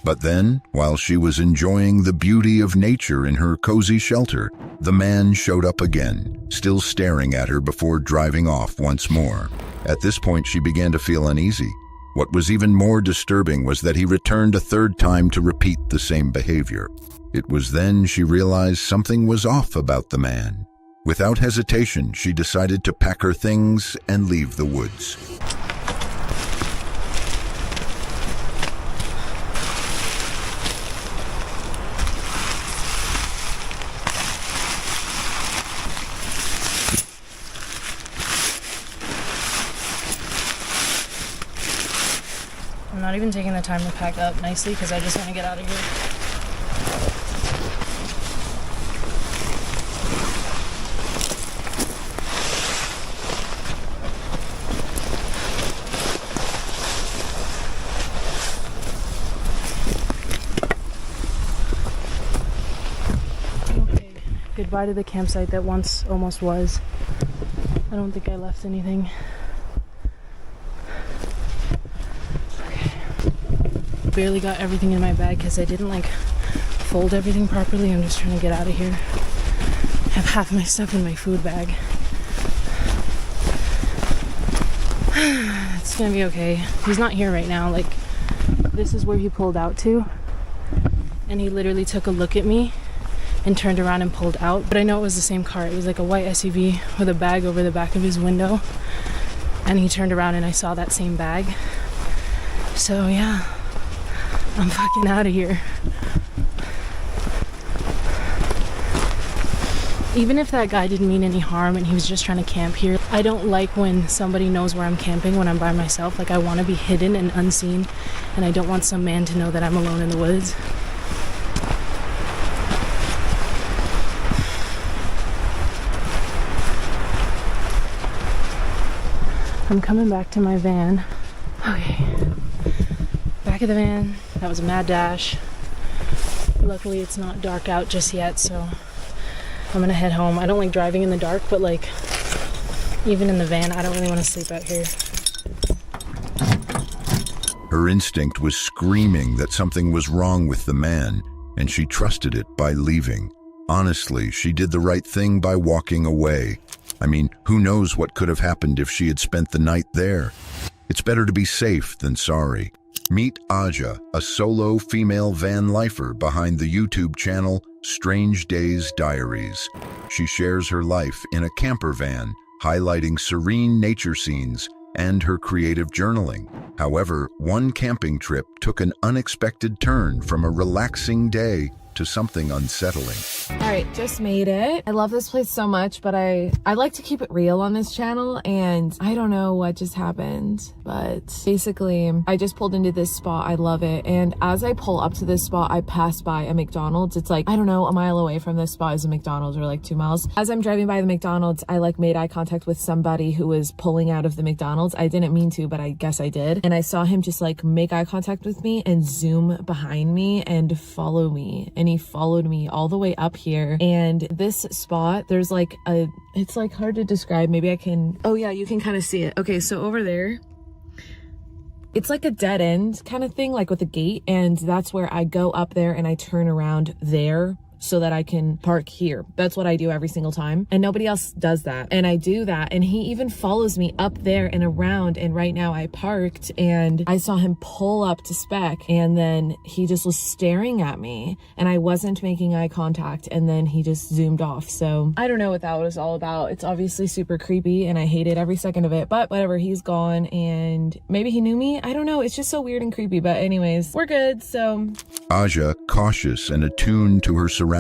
But then, while she was enjoying the beauty of nature in her cozy shelter, the man showed up again, still staring at her before driving off once more. At this point, she began to feel uneasy. What was even more disturbing was that he returned a third time to repeat the same behavior. It was then she realized something was off about the man. Without hesitation, she decided to pack her things and leave the woods. I'm not even taking the time to pack up nicely because I just want to get out of here. Okay, goodbye to the campsite that once almost was. I don't think I left anything. Barely got everything in my bag because I didn't fold everything properly. I'm just trying to get out of here. I have half my stuff in my food bag. It's gonna be okay. He's not here right now. This is where he pulled out to, and he literally took a look at me and turned around and pulled out. But I know it was the same car. It was like a white SUV with a bag over the back of his window, and he turned around and I saw that same bag. So yeah, I'm fucking out of here. Even if that guy didn't mean any harm and he was just trying to camp here, I don't like when somebody knows where I'm camping when I'm by myself. I want to be hidden and unseen, and I don't want some man to know that I'm alone in the woods. I'm coming back to my van. Okay. Back of the van. That was a mad dash. Luckily it's not dark out just yet, so I'm gonna head home. I don't like driving in the dark, but even in the van, I don't really want to sleep out here. Her instinct was screaming that something was wrong with the man, and she trusted it by leaving. Honestly, she did the right thing by walking away. I mean, who knows what could have happened if she had spent the night there? It's better to be safe than sorry. Meet Aja, a solo female van lifer behind the YouTube channel Strange Days Diaries. She shares her life in a camper van, highlighting serene nature scenes and her creative journaling. However, one camping trip took an unexpected turn from a relaxing day to something unsettling. All right, just made it. I love this place so much, but I like to keep it real on this channel, and I don't know what just happened, but basically I just pulled into this spot. I love it. And as I pull up to this spot, I pass by a McDonald's. It's like, I don't know, a mile away from this spot is a McDonald's, or like 2 miles. As I'm driving by the McDonald's, I like made eye contact with somebody who was pulling out of the McDonald's. I didn't mean to, but I guess I did. And I saw him just like make eye contact with me and zoom behind me and follow me. And he followed me all the way up here. And this spot, there's like it's like hard to describe. Maybe I can, oh yeah, you can kind of see it. Okay, so over there, it's like a dead end kind of thing, like with a gate. And that's where I go up there and I turn around there so that I can park here. That's what I do every single time. And nobody else does that. And I do that. And he even follows me up there and around. And right now I parked and I saw him pull up to spec. And then he just was staring at me and I wasn't making eye contact. And then he just zoomed off. So I don't know what that was all about. It's obviously super creepy and I hated every second of it, but whatever, he's gone. And maybe he knew me. I don't know. It's just so weird and creepy, but anyways, we're good. So Aja, cautious and attuned to her surroundings,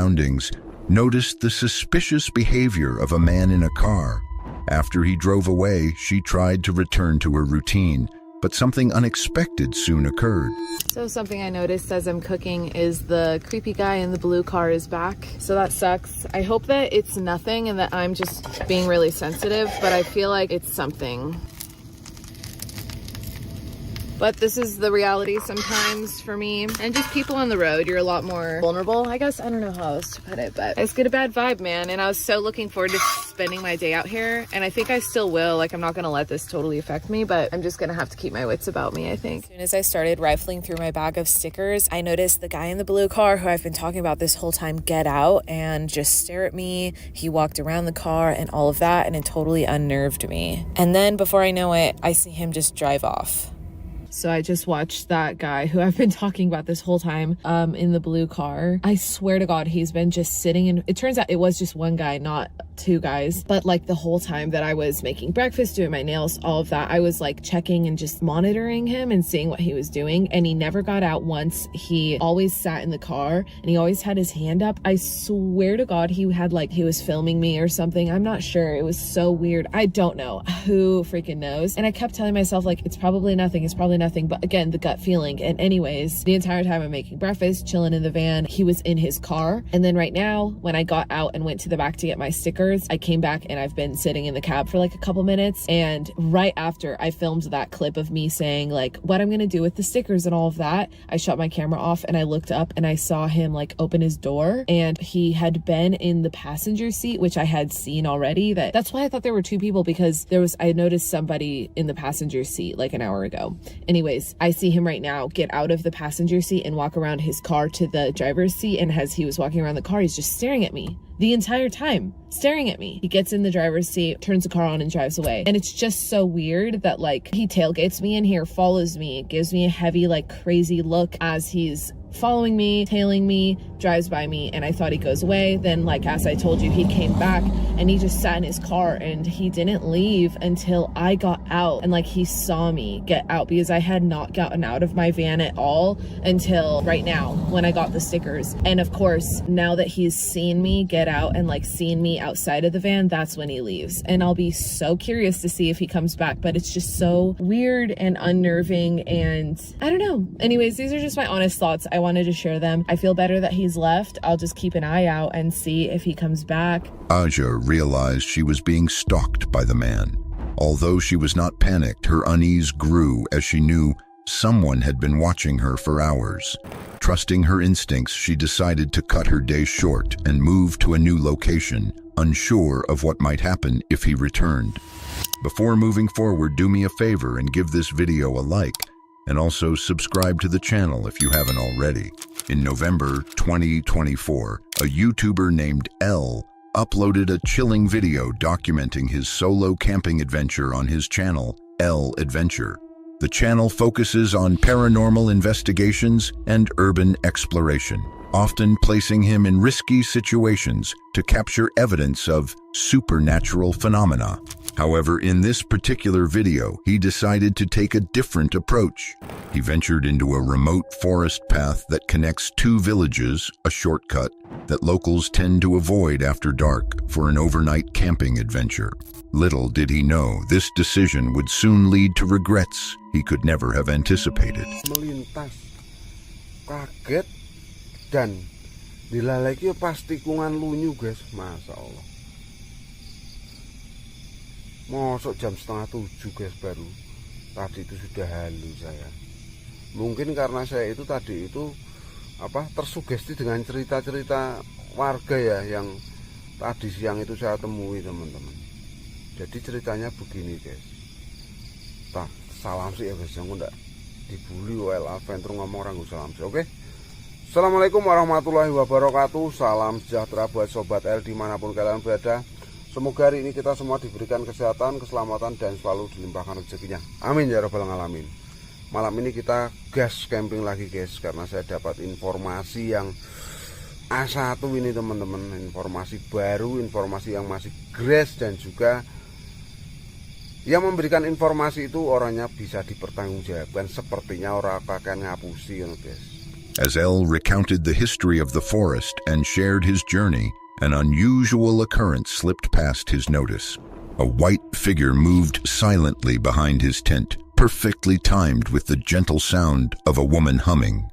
noticed the suspicious behavior of a man in a car. After he drove away, she tried to return to her routine, but something unexpected soon occurred. So something I noticed as I'm cooking is the creepy guy in the blue car is back. So that sucks. I hope that it's nothing and that I'm just being really sensitive, but I feel like it's something. But this is the reality sometimes for me. And just people on the road, you're a lot more vulnerable, I guess. I don't know how else to put it, but I just get a bad vibe, man. And I was so looking forward to spending my day out here. And I think I still will. Like, I'm not gonna let this totally affect me, but I'm just gonna have to keep my wits about me, I think. As soon as I started rifling through my bag of stickers, I noticed the guy in the blue car who I've been talking about this whole time get out and just stare at me. He walked around the car and all of that, and it totally unnerved me. And then before I know it, I see him just drive off. So I just watched that guy who I've been talking about this whole time in the blue car. I swear to God, he's been just sitting in, it turns out it was just one guy, not 2 guys. But like the whole time that I was making breakfast, doing my nails, all of that, I was like checking and just monitoring him and seeing what he was doing. And he never got out once. He always sat in the car and he always had his hand up. I swear to God, he had like, he was filming me or something. I'm not sure. It was so weird. I don't know. Who freaking knows? And I kept telling myself like, it's probably nothing. It's probably nothing. But again, the gut feeling. And anyways, the entire time I'm making breakfast, chilling in the van, he was in his car. And then right now, when I got out and went to the back to get my stickers, I came back and I've been sitting in the cab for like a couple minutes. And right after I filmed that clip of me saying like what I'm gonna do with the stickers and all of that, I shut my camera off and I looked up and I saw him like open his door, and he had been in the passenger seat, which I had seen already. That's why I thought there were 2 people, because I noticed somebody in the passenger seat like an hour ago. Anyways, I see him right now get out of the passenger seat and walk around his car to the driver's seat. And as he was walking around the car, he's just staring at me the entire time, staring at me. He gets in the driver's seat, turns the car on and drives away. And it's just so weird that like he tailgates me in here, follows me, gives me a heavy like crazy look as he's following me, tailing me, drives by me, and I thought he goes away. Then like as I told you, he came back and he just sat in his car and he didn't leave until I got out. And like he saw me get out, because I had not gotten out of my van at all until right now when I got the stickers. And of course, now that he's seen me get out and like seen me outside of the van, that's when he leaves. And I'll be so curious to see if he comes back, but it's just so weird and unnerving, and I don't know. Anyways, these are just my honest thoughts. I wanted to share them. I feel better that he's left. I'll just keep an eye out and see if he comes back. Aja realized she was being stalked by the man. Although she was not panicked, her unease grew as she knew someone had been watching her for hours. Trusting her instincts, she decided to cut her day short and move to a new location, unsure of what might happen if he returned. Before moving forward, do me a favor and give this video a like, and also subscribe to the channel if you haven't already. In November 2024, a YouTuber named L uploaded a chilling video documenting his solo camping adventure on his channel, L Adventure. The channel focuses on paranormal investigations and urban exploration, often placing him in risky situations to capture evidence of supernatural phenomena. However, in this particular video, he decided to take a different approach. He ventured into a remote forest path that connects two villages, a shortcut that locals tend to avoid after dark for an overnight camping adventure. Little did he know this decision would soon lead to regrets he could never have anticipated. Melintas, kaget, dan dilaleki pas tikungan lunyu guys, Masya Allah. Mosok jam 6:30 guys baru. Tadi itu sudah halu saya. Mungkin karena saya itu tadi itu tersugesti dengan cerita-cerita warga ya yang tadi siang itu saya temui teman-teman. Jadi ceritanya begini guys. Salam sih ya guys, yang nggak dibully well adventure ngomong orang gue salam sih, oke? Assalamualaikum warahmatullahi wabarakatuh. Salam sejahtera buat sobat L dimanapun kalian berada. Semoga hari ini kita semua diberikan kesehatan, keselamatan, dan selalu dilimpahkan rezekinya. Amin ya rabbal alamin. Malam ini kita gas camping lagi guys, karena saya dapat informasi yang A1 ini teman-teman. Informasi baru, informasi yang masih fresh, dan juga yang memberikan informasi itu orangnya bisa dipertanggungjawabkan. Sepertinya orang akan ngapusi guys. As L recounted the history of the forest and shared his journey, an unusual occurrence slipped past his notice. A white figure moved silently behind his tent, perfectly timed with the gentle sound of a woman humming.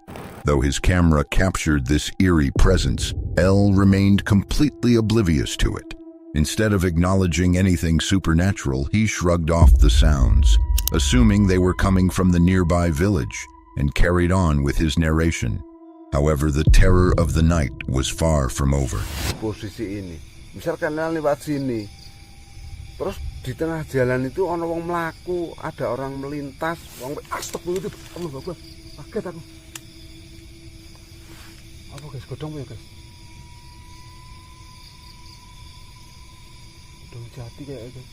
Though his camera captured this eerie presence, L remained completely oblivious to it. Instead of acknowledging anything supernatural, he shrugged off the sounds, assuming they were coming from the nearby village, and carried on with his narration. However, the terror of the night was far from over. Posisi ini, misalkan kalian lewat sini, terus di tengah jalan itu ada orang melaku, ada orang melintas, astagfirullah itu, Allah, kaget aku. Apa guys, godong ya guys? Godong jati kayak guys.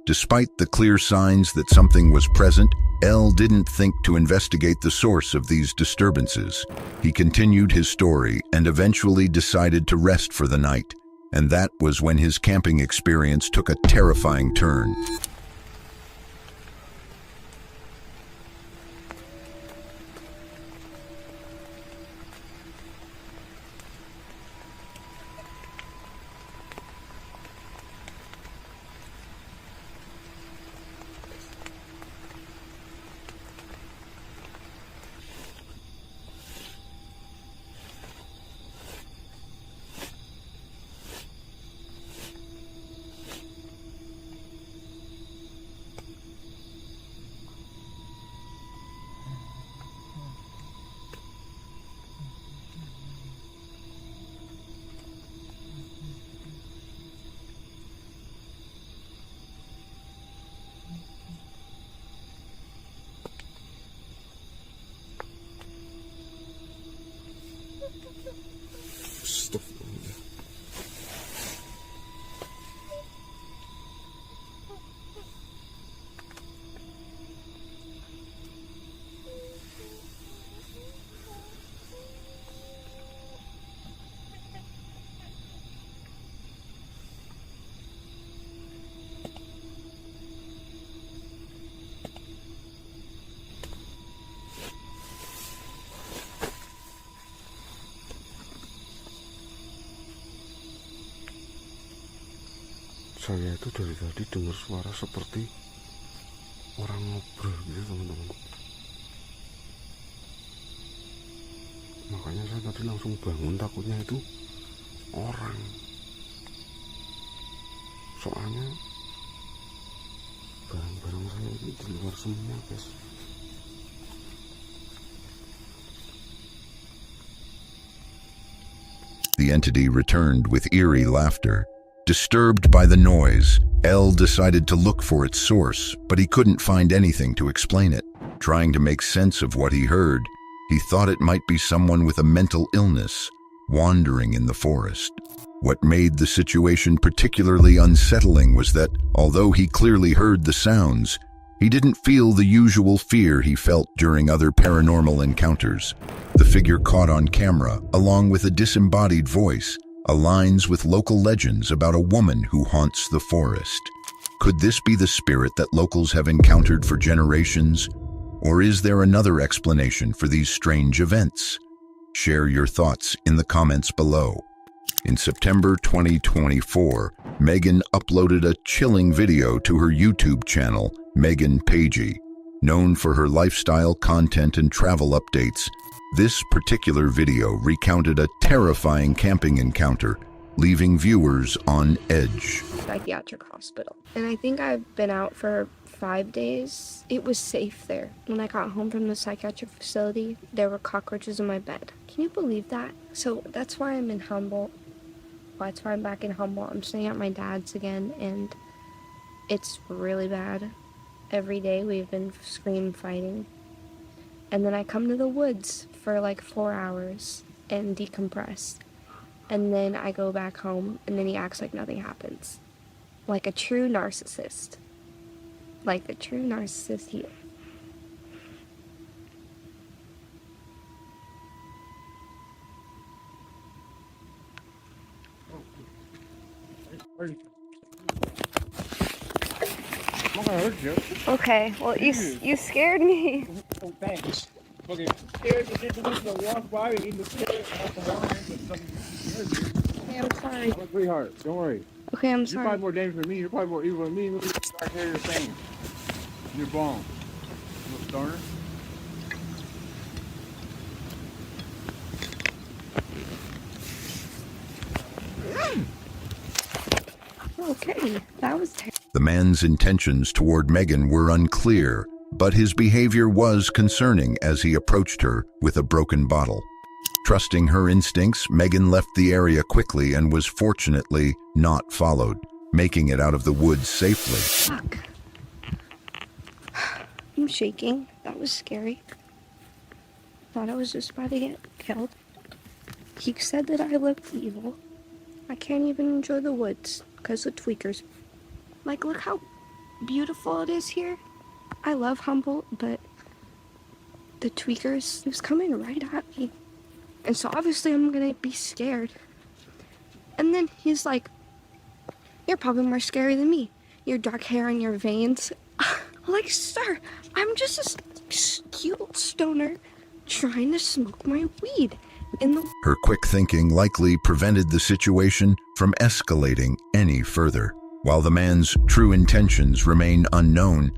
Despite the clear signs that something was present, L didn't think to investigate the source of these disturbances. He continued his story and eventually decided to rest for the night, and that was when his camping experience took a terrifying turn. Saya itu dari tadi dengar suara seperti orang ngobrol gitu teman-teman. Makanya saya tadi langsung bangun, takutnya itu orang. Soalnya barang-barang saya itu di luar semua guys. The entity returned with eerie laughter. Disturbed by the noise, L decided to look for its source, but he couldn't find anything to explain it. Trying to make sense of what he heard, he thought it might be someone with a mental illness wandering in the forest. What made the situation particularly unsettling was that, although he clearly heard the sounds, he didn't feel the usual fear he felt during other paranormal encounters. The figure caught on camera, along with a disembodied voice, aligns with local legends about a woman who haunts the forest. Could this be the spirit that locals have encountered for generations? Or is there another explanation for these strange events? Share your thoughts in the comments below. In September 2024, Megan uploaded a chilling video to her YouTube channel, Megan Pagey. Known for her lifestyle content and travel updates, this particular video recounted a terrifying camping encounter, leaving viewers on edge. Psychiatric hospital. And I think I've been out for 5 days. It was safe there. When I got home from the psychiatric facility, there were cockroaches in my bed. Can you believe that? So that's why I'm in Humboldt. That's why I'm back in Humboldt. I'm staying at my dad's again, and it's really bad. Every day we've been scream fighting. And then I come to the woods for like 4 hours and decompress. And then I go back home, and then he acts like nothing happens. Like a true narcissist. Like a true narcissist here. Okay, well you scared me. Oh, thanks. Okay. Scared you didn't walk by, you need to stay off the line, but something. Okay, I'm sorry. Not pretty hard. Don't worry. Okay, I'm You're sorry. probably more dangerous than me. You're probably more evil than me. Look at the dark hair you're saying. You're bomb. Little stoner. Okay, that was terrible. The man's intentions toward Megan were unclear, but his behavior was concerning as he approached her with a broken bottle. Trusting her instincts, Megan left the area quickly and was fortunately not followed, making it out of the woods safely. Fuck. I'm shaking. That was scary. Thought I was just about to get killed. He said that I looked evil. I can't even enjoy the woods because of tweakers. Like, look how beautiful it is here. I love Humboldt, but the tweakers, he was coming right at me. And so obviously I'm gonna be scared. And then he's like, you're probably more scary than me. Your dark hair and your veins. Like, sir, I'm just a cute stoner trying to smoke my weed in the... Her quick thinking likely prevented the situation from escalating any further. While the man's true intentions remain unknown,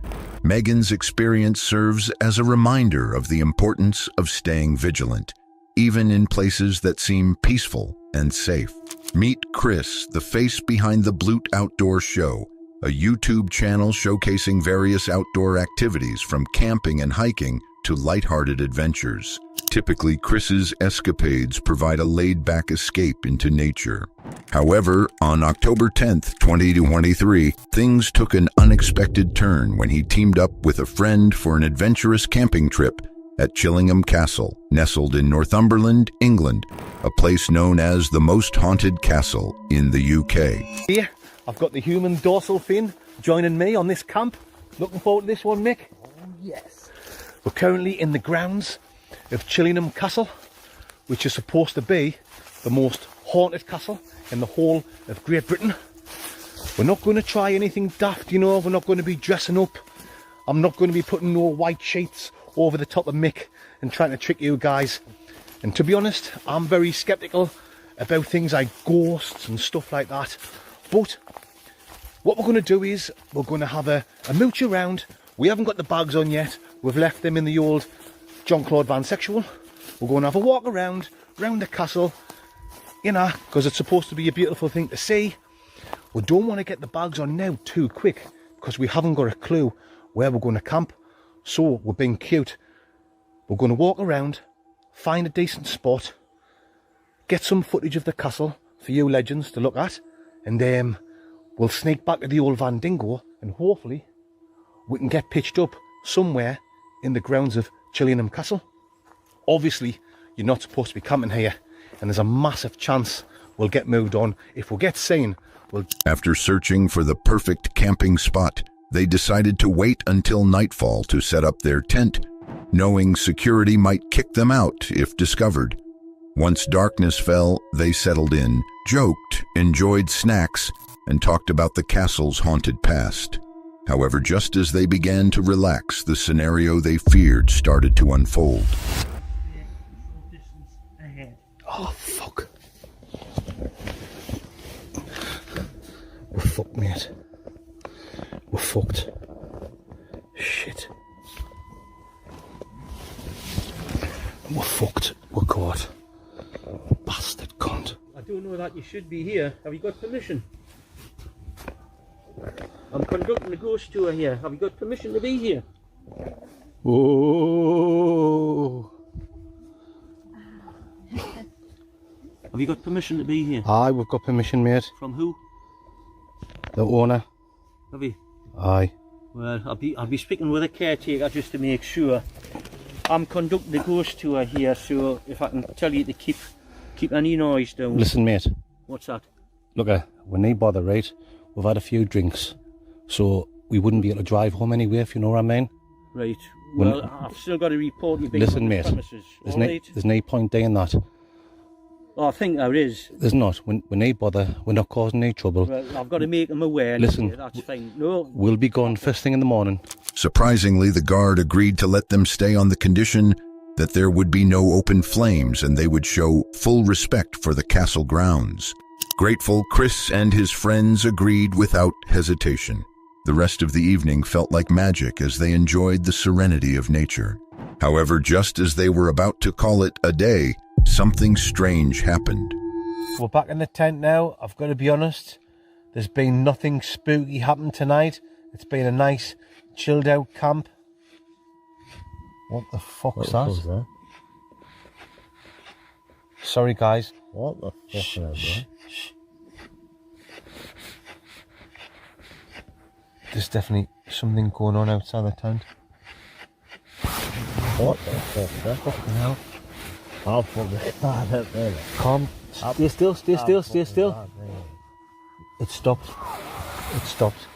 Megan's experience serves as a reminder of the importance of staying vigilant, even in places that seem peaceful and safe. Meet Chris, the face behind the Blute Outdoor Show, a YouTube channel showcasing various outdoor activities from camping and hiking to lighthearted adventures. Typically, Chris's escapades provide a laid-back escape into nature. However, on October 10th, 2023, things took an unexpected turn when he teamed up with a friend for an adventurous camping trip at Chillingham Castle, nestled in Northumberland, England, a place known as the most haunted castle in the UK. Here, I've got the human dorsal fin joining me on this camp. Looking forward to this one, Mick? Oh, yes. We're currently in the grounds of Chillingham Castle, which is supposed to be the most haunted castle in the whole of Great Britain. We're not going to try anything daft, you know. We're not going to be dressing up. I'm not going to be putting no white sheets over the top of Mick and trying to trick you guys. And to be honest, I'm very skeptical about things like ghosts and stuff like that. But what we're going to do is we're going to have a mooch around. We haven't got the bags on yet. We've left them in the old Jean-Claude Van Sexual. We're going to have a walk around the castle, you know, because it's supposed to be a beautiful thing to see. We don't want to get the bags on now too quick because we haven't got a clue where we're going to camp. So we're being cute. We're going to walk around, find a decent spot, get some footage of the castle for you legends to look at, and then we'll sneak back to the old Van Dingo and hopefully we can get pitched up somewhere in the grounds of Chillingham Castle. Obviously, you're not supposed to be camping here, and there's a massive chance we'll get moved on. If we get seen, we'll... After searching for the perfect camping spot, they decided to wait until nightfall to set up their tent, knowing security might kick them out if discovered. Once darkness fell, they settled in, joked, enjoyed snacks, and talked about the castle's haunted past. However, just as they began to relax, the scenario they feared started to unfold. Oh, fuck. We're fucked, mate. We're fucked. Shit. We're fucked. We're caught. Bastard cunt. I don't know that you should be here. Have you got permission? I'm conducting a ghost tour here. Have you got permission to be here? Oh. Have you got permission to be here? Aye, we've got permission, mate. From who? The owner. Have you? Aye. Well, I'll be speaking with a caretaker just to make sure. I'm conducting the ghost tour here, so if I can tell you to keep any noise down. Listen, mate. What's that? Look, we need bother, right? We've had a few drinks, so we wouldn't be able to drive home anyway, if you know what I mean. Right. Well, I've still got to report you being listen, on the mate. premises. There's no point doing that. Oh, I think there is. There's not. We need bother. We're not causing any trouble. Well, I've got to make them aware. Listen. Yeah, that's fine. No. We'll be gone first thing in the morning. Surprisingly, the guard agreed to let them stay on the condition that there would be no open flames and they would show full respect for the castle grounds. Grateful, Chris and his friends agreed without hesitation. The rest of the evening felt like magic as they enjoyed the serenity of nature. However, just as they were about to call it a day, something strange happened. We're back in the tent now. I've got to be honest, there's been nothing spooky happen tonight. It's been a nice, chilled out camp. What the fuck's that? Sorry, guys. What the fuck is that? There's definitely something going on outside the tent. What the fuck is that? Fucking hell. I'll fucking start up there. Calm. Stay still, stay still, stay still. It stopped. It stopped.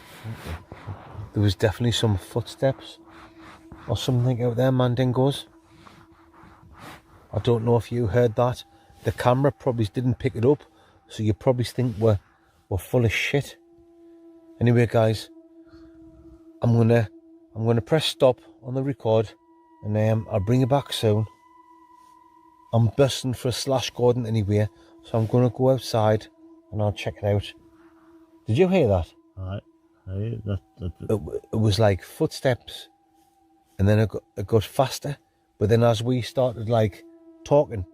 There was definitely some footsteps or something out there, Mandingos. I don't know if you heard that. The camera probably didn't pick it up, so you probably think we're full of shit. Anyway, guys, I'm gonna press stop on the record, and I'll bring you back soon. I'm busting for a slash Gordon anyway, so I'm gonna go outside and I'll check it out. Did you hear that? Right. It was like footsteps, and then it got faster, but then as we started like talking,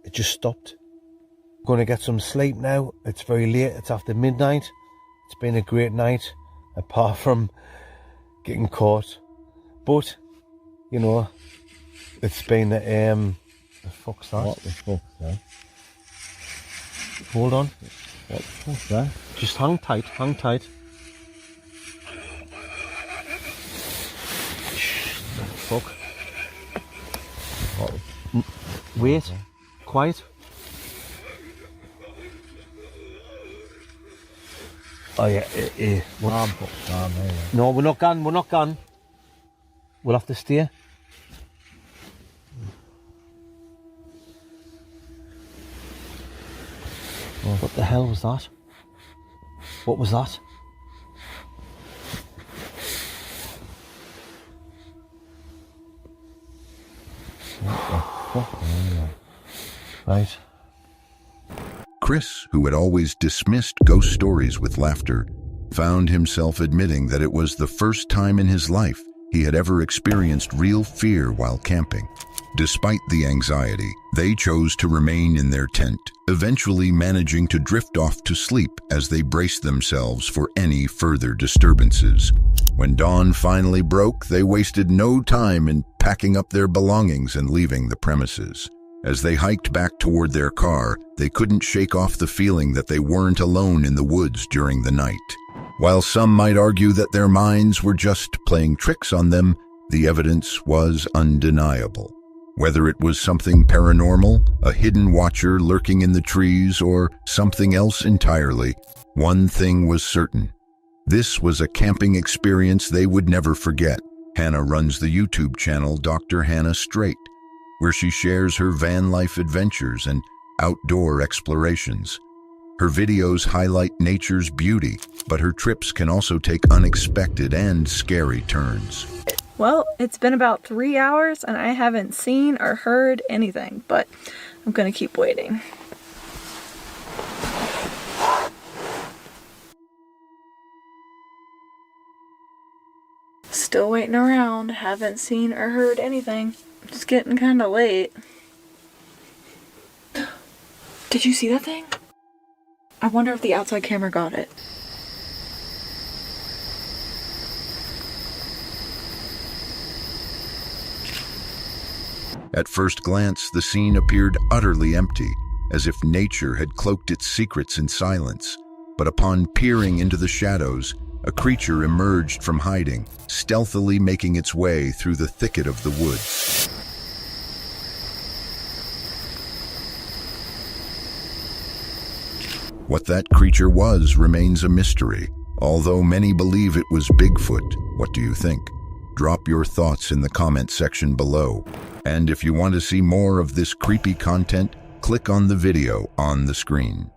it just stopped. I'm gonna get some sleep now. It's very late, it's after midnight. It's been a great night, apart from getting caught. But, you know, it's been the fuck's that? What the fuck's that? Hold on. What the fuck's that? Just hang tight, hang tight. Fuck. Wait. Quiet. Oh yeah, no, we're not gone, we're not gone. We'll have to stay. What the hell was that? What was that? What the fuck? Right. Chris, who had always dismissed ghost stories with laughter, found himself admitting that it was the first time in his life he had ever experienced real fear while camping. Despite the anxiety, they chose to remain in their tent, eventually managing to drift off to sleep as they braced themselves for any further disturbances. When dawn finally broke, they wasted no time in packing up their belongings and leaving the premises. As they hiked back toward their car, they couldn't shake off the feeling that they weren't alone in the woods during the night. While some might argue that their minds were just playing tricks on them, the evidence was undeniable. Whether it was something paranormal, a hidden watcher lurking in the trees, or something else entirely, one thing was certain. This was a camping experience they would never forget. Hannah runs the YouTube channel Dr. Hannah Straight, where she shares her van life adventures and outdoor explorations. Her videos highlight nature's beauty, but her trips can also take unexpected and scary turns. Well, it's been about 3 hours and I haven't seen or heard anything, but I'm gonna keep waiting. Still waiting around, haven't seen or heard anything. It's getting kinda late. Did you see that thing? I wonder if the outside camera got it. At first glance, the scene appeared utterly empty, as if nature had cloaked its secrets in silence. But upon peering into the shadows, a creature emerged from hiding, stealthily making its way through the thicket of the woods. What that creature was remains a mystery, although many believe it was Bigfoot. What do you think? Drop your thoughts in the comment section below. And if you want to see more of this creepy content, click on the video on the screen.